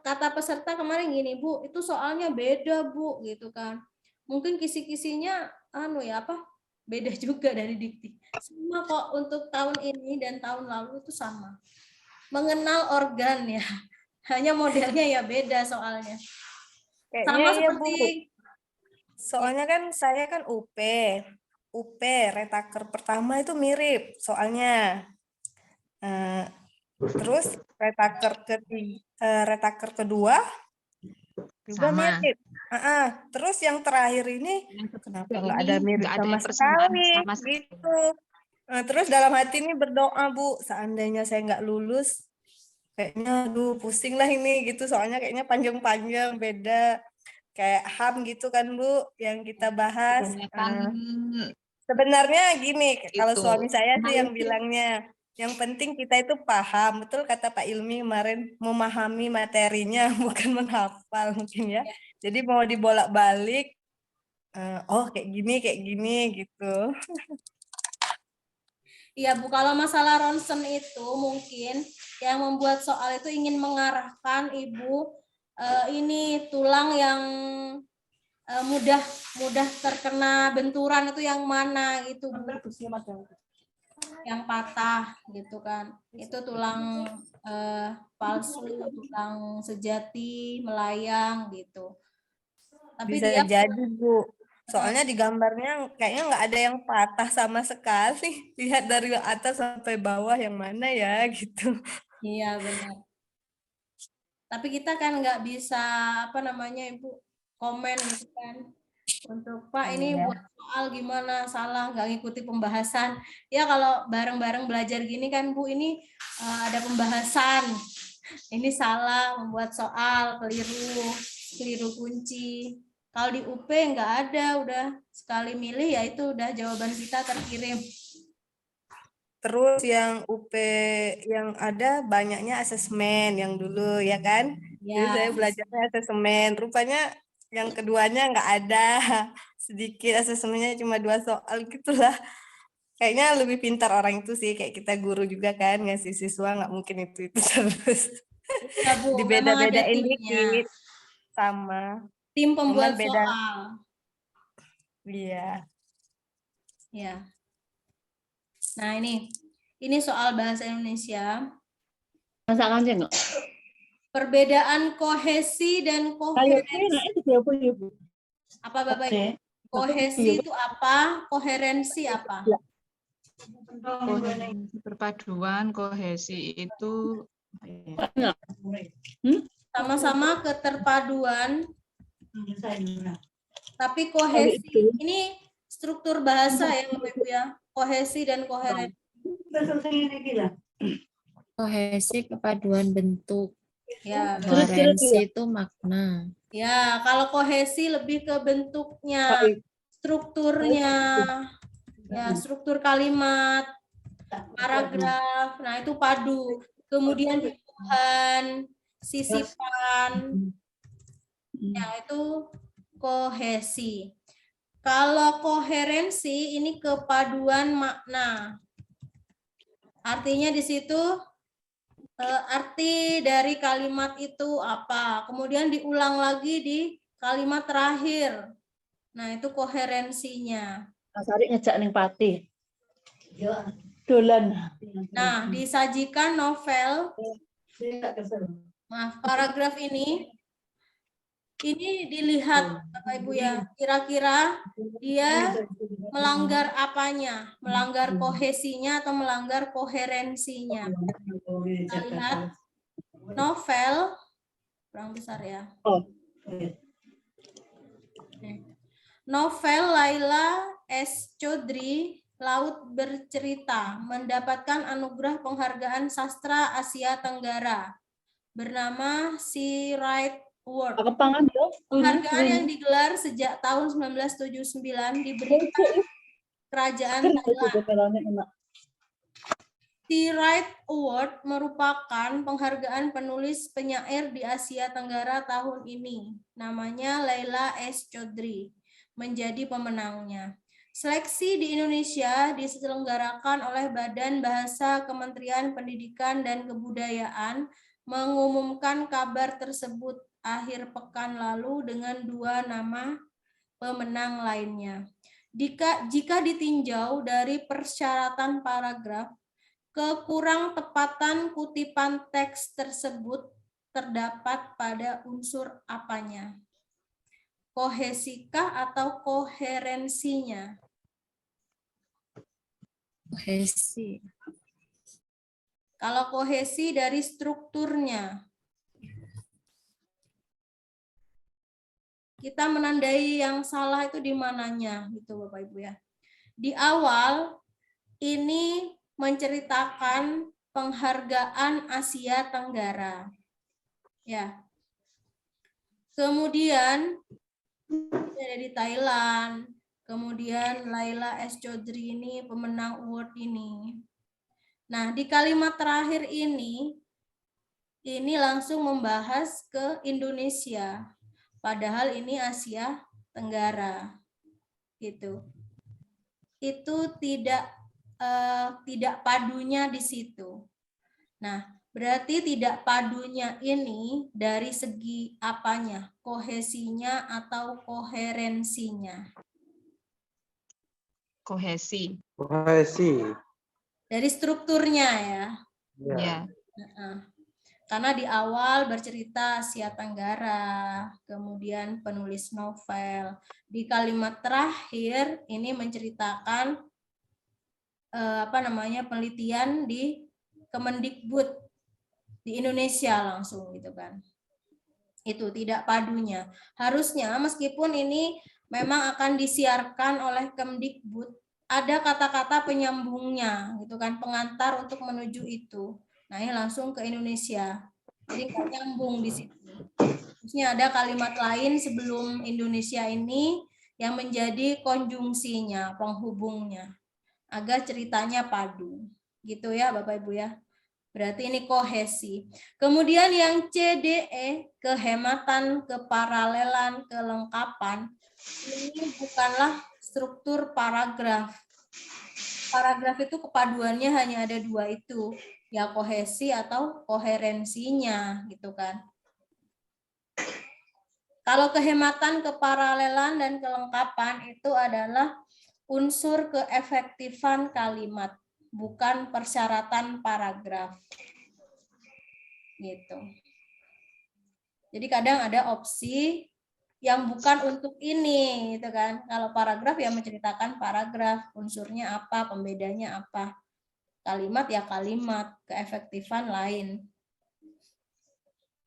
Kata peserta kemarin gini, Bu, itu soalnya beda, Bu, gitu kan. Mungkin kisi-kisinya beda juga dari dikti. Sama kok untuk tahun ini dan tahun lalu itu sama. Mengenal organ ya. Hanya modelnya ya beda soalnya. Kayaknya Sama ya, seperti Bu. Soalnya kan saya kan UP. UP retaker pertama itu mirip soalnya. Terus retaker kedua juga Sama. mirip. Terus yang terakhir ini kenapa nggak ada mirip nggak ada sama persamaan sekali sama sekali. gitu. Terus dalam hati ini berdoa, Bu, seandainya saya nggak lulus, kayaknya aduh pusing lah ini gitu, soalnya kayaknya panjang-panjang beda kayak HAM gitu kan, Bu, yang kita bahas. Sebenarnya gini, kalau Itu. suami saya sih yang Nah, bilangnya, yang penting kita itu paham, betul kata Pak Ilmi kemarin, memahami materinya bukan menghafal mungkin ya. Jadi mau dibolak-balik, oh kayak gini gitu. Iya Bu, kalau masalah ronsen itu mungkin yang membuat soal itu ingin mengarahkan Ibu ini tulang yang mudah terkena benturan itu yang mana itu Bu? Yang patah gitu kan. Itu tulang palsu, tulang sejati, melayang gitu. Tapi Bisa dia jadi, Bu. Soalnya di gambarnya kayaknya nggak ada yang patah sama sekali. Lihat dari atas sampai bawah yang mana ya gitu. Iya benar. Tapi kita kan nggak bisa Ibu komen gitu kan. Untuk Pak ini Iya. buat soal gimana salah nggak ngikuti pembahasan. Ya kalau bareng-bareng belajar gini kan Bu ini ada pembahasan. Ini salah membuat soal keliru kunci. Kalau di UP nggak ada, udah sekali milih ya itu udah jawaban kita terkirim. Terus yang UP yang ada banyaknya asesmen yang dulu ya kan? Jadi Ya. saya belajarnya asesmen. Rupanya yang keduanya nggak ada. Sedikit asesmennya cuma 2 soal gitulah. Kayaknya lebih pintar orang itu sih, kayak kita guru juga kan, ngasih siswa nggak mungkin itu terus. Ya Bu, memang ada Dibeda-bedain timnya. dikit sama. Tim pembuat Cuman beda. soal. Iya. Ya. Nah ini soal bahasa Indonesia. Masakan aja nggak? Perbedaan kohesi dan koherensi. Apa Bapak Ibu? Kohesi itu apa? Koherensi apa? Perpaduan, kohesi itu Sama-sama keterpaduan. Tapi kohesi ini struktur bahasa ya Bapak Ibu ya. Kohesi dan koherensi. Kohesi kepaduan bentuk. Ya. Koherensi itu makna. Ya, kalau kohesi lebih ke bentuknya, strukturnya, ya struktur kalimat, paragraf. Nah itu padu. Kemudian hubungan, sisipan, ya itu kohesi. Kalau koherensi ini kepaduan makna. Artinya di situ arti dari kalimat itu apa. Kemudian diulang lagi di kalimat terakhir. Nah, itu koherensinya. Sari ngejak ning pati. Dolan. Nah, disajikan novel. Paragraf ini dilihat Bapak Ibu ya, kira-kira dia melanggar apanya? Melanggar kohesinya atau melanggar koherensinya? Kita lihat novel kurang besar ya. Novel Laila S. Chaudhry Laut Bercerita mendapatkan anugerah penghargaan sastra Asia Tenggara bernama Sea Right Award. Penghargaan yang digelar sejak tahun 1979 diberikan Kerajaan Thailand. Sea Right Award merupakan penghargaan penulis penyair di Asia Tenggara tahun ini. Namanya Laila S. Chaudhry menjadi pemenangnya. Seleksi di Indonesia diselenggarakan oleh Badan Bahasa Kementerian Pendidikan dan Kebudayaan mengumumkan kabar tersebut akhir pekan lalu dengan 2 nama pemenang lainnya. Jika ditinjau dari persyaratan paragraf, kekurang tepatan kutipan teks tersebut terdapat pada unsur apanya? kohesikah atau koherensinya? Kohesi. Kalau kohesi dari strukturnya. Kita menandai yang salah itu di mananya, gitu Bapak Ibu ya. Di awal ini menceritakan penghargaan Asia Tenggara. Ya. Kemudian ada di Thailand. Kemudian Laila S. Chaudhry ini pemenang award ini. Nah, di kalimat terakhir ini langsung membahas ke Indonesia. Padahal ini Asia Tenggara. Gitu. Itu tidak padunya di situ. Nah, berarti tidak padunya ini dari segi apanya? Kohesinya atau koherensinya? Kohesi. Kohesi. Dari strukturnya ya. Ya. Karena di awal bercerita Asia Tenggara, kemudian penulis novel. Di kalimat terakhir ini menceritakan penelitian di Kemendikbud di Indonesia langsung gitu kan. Itu tidak padunya. Harusnya meskipun ini memang akan disiarkan oleh Kemdikbud, ada kata-kata penyambungnya gitu kan, pengantar untuk menuju itu. Nah, ini langsung ke Indonesia. Jadi nggak nyambung di situ. Terusnya ada kalimat lain sebelum Indonesia ini yang menjadi konjungsinya, penghubungnya, agar ceritanya padu. Gitu ya Bapak Ibu ya. Berarti ini kohesi. Kemudian yang CDE, kehematan, keparalelan, kelengkapan, ini bukanlah struktur paragraf. Paragraf itu kepaduannya hanya ada dua itu, ya kohesi atau koherensinya, gitu kan. Kalau kehematan, keparalelan, dan kelengkapan itu adalah unsur keefektifan kalimat, bukan persyaratan paragraf. Gitu. Jadi kadang ada opsi yang bukan untuk ini, gitu kan. Kalau paragraf ya menceritakan paragraf, unsurnya apa, pembedanya apa. Kalimat ya kalimat, keefektifan lain.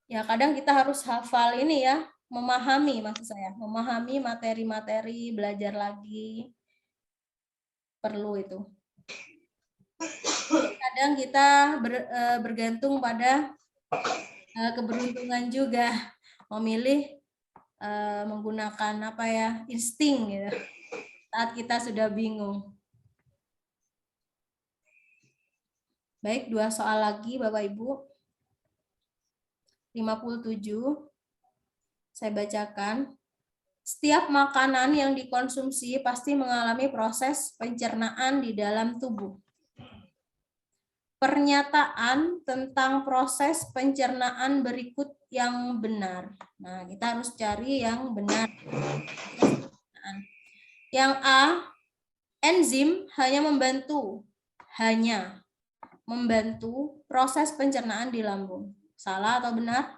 Ya kadang kita harus hafal ini ya, memahami maksud saya, memahami materi-materi, belajar lagi. Perlu itu. Kadang kita bergantung pada keberuntungan juga, memilih menggunakan insting gitu, saat kita sudah bingung. Baik, 2 soal lagi Bapak Ibu. 57, saya bacakan. Setiap makanan yang dikonsumsi pasti mengalami proses pencernaan di dalam tubuh. Pernyataan tentang proses pencernaan berikut yang benar. Nah, kita harus cari yang benar. Yang A, enzim hanya membantu proses pencernaan di lambung. Salah atau benar?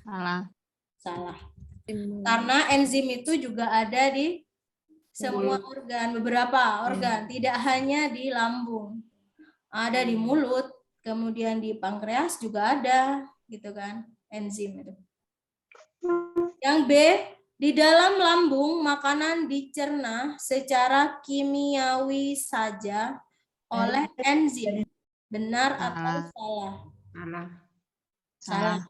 Salah. Salah. Karena enzim itu juga ada di semua organ, beberapa organ, tidak hanya di lambung. Ada di mulut, kemudian di pankreas juga ada, gitu kan, enzim itu. Yang B, di dalam lambung makanan dicerna secara kimiawi saja oleh enzim. Benar atau salah? Salah.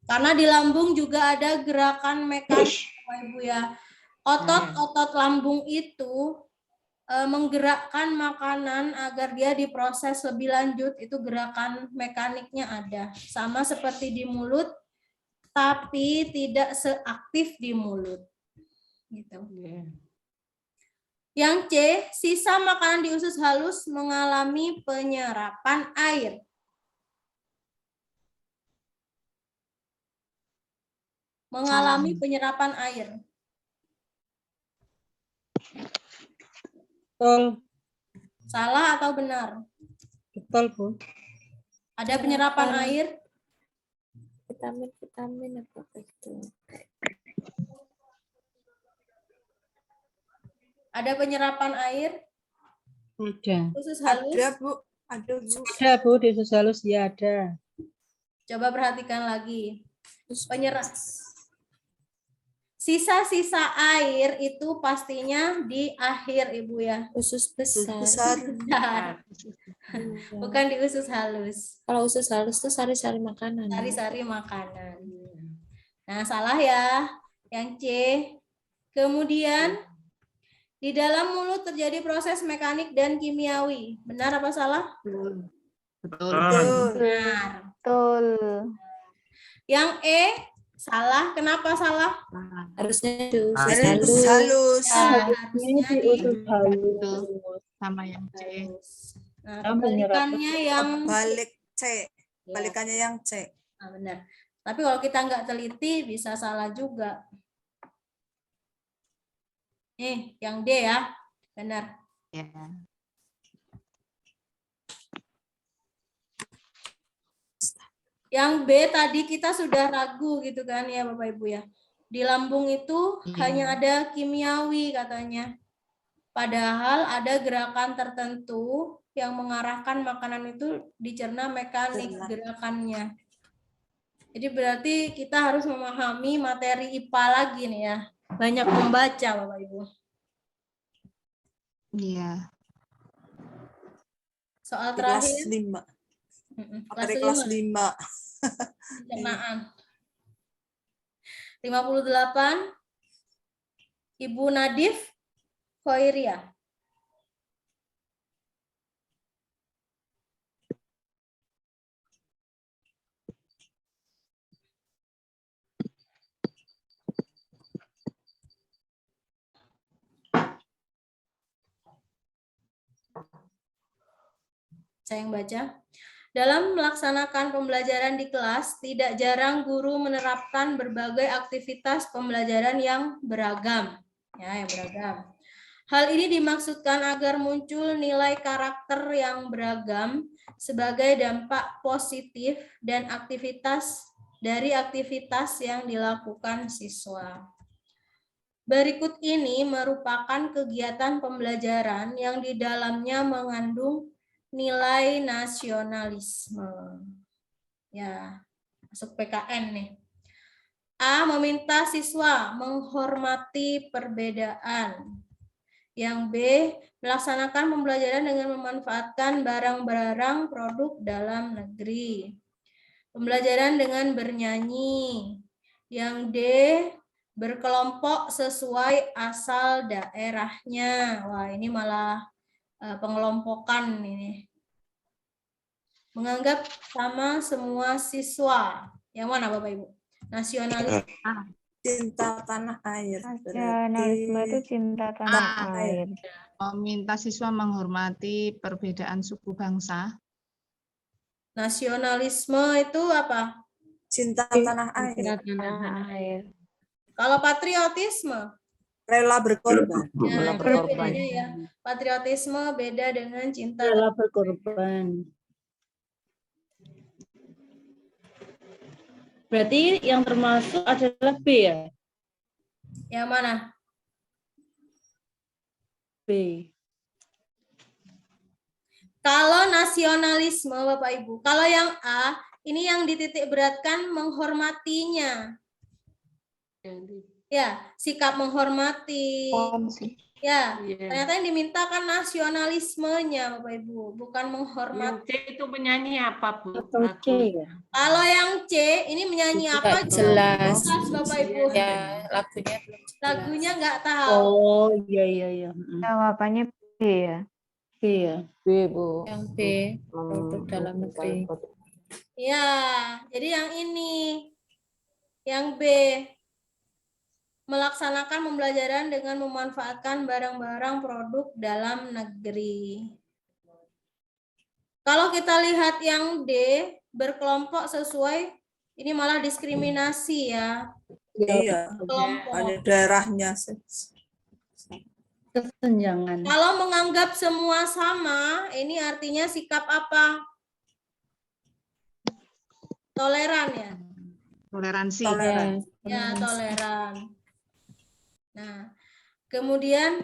Karena di lambung juga ada gerakan mekanik, Bapak Ibu ya. Otot-otot lambung itu menggerakkan makanan agar dia diproses lebih lanjut, itu gerakan mekaniknya ada. Sama seperti di mulut, tapi tidak seaktif di mulut. Gitu. Yang C, sisa makanan di usus halus mengalami penyerapan air. Mengalami penyerapan air. Betul. Salah atau benar? Betul, Bu. Ada penyerapan air? Vitamin apa itu? Ada penyerapan air Ada. usus halus? Ada, Bu. Ada, Bu. Ada, Bu, di usus halus ya ada. Coba perhatikan lagi. Sisa-sisa air itu pastinya di akhir, Ibu ya. Usus besar. Besar. Bukan di usus halus. Kalau usus halus tuh sari-sari makanan. Sari-sari makanan. Nah, salah ya. Yang C. Kemudian di dalam mulut terjadi proses mekanik dan kimiawi. Benar apa salah? Betul. Benar. Betul. Yang E salah. Kenapa salah? Harusnya di usus Usus halus. Ya, harusnya di usus halus. Sama yang C. Nah, kebalikannya yang Balik C. Balikannya yang C. Nah, benar. Tapi kalau kita nggak teliti bisa salah juga. Nih, yang D ya. Benar. Ya. Yang B tadi kita sudah ragu gitu kan ya Bapak Ibu ya. Di lambung itu hanya ada kimiawi katanya. Padahal ada gerakan tertentu yang mengarahkan makanan itu dicerna mekanik gerakannya. Jadi berarti kita harus memahami materi IPA lagi nih ya. Banyak membaca Bapak Ibu. Iya. Soal Di kelas terakhir. 5. Kelas Kelas 5. 5. Pencernaan. 58. Ibu Nadif Khoiria. Saya yang baca. Dalam melaksanakan pembelajaran di kelas, tidak jarang guru menerapkan berbagai aktivitas pembelajaran yang beragam. Ya, yang beragam. Hal ini dimaksudkan agar muncul nilai karakter yang beragam sebagai dampak positif dan aktivitas dari aktivitas yang dilakukan siswa. Berikut ini merupakan kegiatan pembelajaran yang di dalamnya mengandung nilai nasionalisme. Ya, masuk PKN nih. A. Meminta siswa menghormati perbedaan. Yang B. Melaksanakan pembelajaran dengan memanfaatkan barang-barang produk dalam negeri. Pembelajaran dengan bernyanyi. Yang D. Berkelompok sesuai asal daerahnya. Wah, ini malah pengelompokan ini. Menganggap sama semua siswa. Yang mana Bapak Ibu? Nasionalis. Cinta tanah air. Nasionalisme itu cinta tanah air. Meminta siswa menghormati perbedaan suku bangsa. Nasionalisme itu apa? Cinta tanah air. Cinta tanah air. Kalau patriotisme? Rela berkorban. Ya, bedanya ya. Patriotisme beda dengan cinta. Rela berkorban. Berarti yang termasuk adalah B ya? Yang mana? B. Kalau nasionalisme Bapak Ibu, kalau yang A, ini yang dititik beratkan menghormatinya. Ya, sikap menghormati. Ya, ternyata yang diminta kan nasionalismenya Bapak Ibu, bukan menghormati. C itu menyanyi apa, Bu? Kalau yang C, ini menyanyi apa? Jelas. Bapak Ibu. Ya, lagunya belum jelas. Lagunya nggak tahu. Oh, iya. Jawabannya B ya. B ya. B, Bu. Yang B, produk dalam negeri. Ya, jadi yang ini. Yang B. Melaksanakan pembelajaran dengan memanfaatkan barang-barang produk dalam negeri. Kalau kita lihat yang D, berkelompok sesuai, ini malah diskriminasi ya. Iya, Kelompok. ada daerahnya. Kesenjangan. Kalau menganggap semua sama, ini artinya sikap apa? Toleran ya? Toleransi. Ya, toleran. Nah, kemudian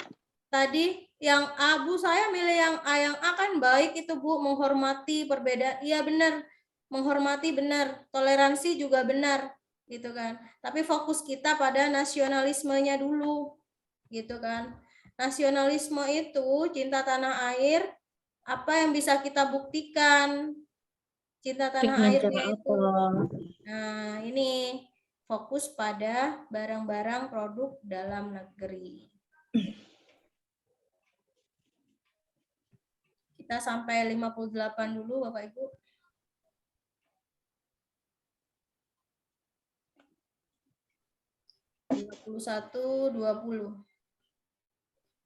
Tadi yang A, Bu, saya milih yang A. Yang A kan baik itu, Bu, menghormati perbedaan. Iya benar, menghormati benar, toleransi juga benar, gitu kan. Tapi fokus kita pada nasionalismenya dulu, gitu kan. Nasionalisme itu cinta tanah air, apa yang bisa kita buktikan? Cinta tanah Dengan airnya cara itu. apa? Nah, ini fokus pada barang-barang produk dalam negeri. Kita sampai 58 dulu, Bapak Ibu. Dua 21, 20.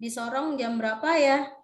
Di Sorong jam berapa ya?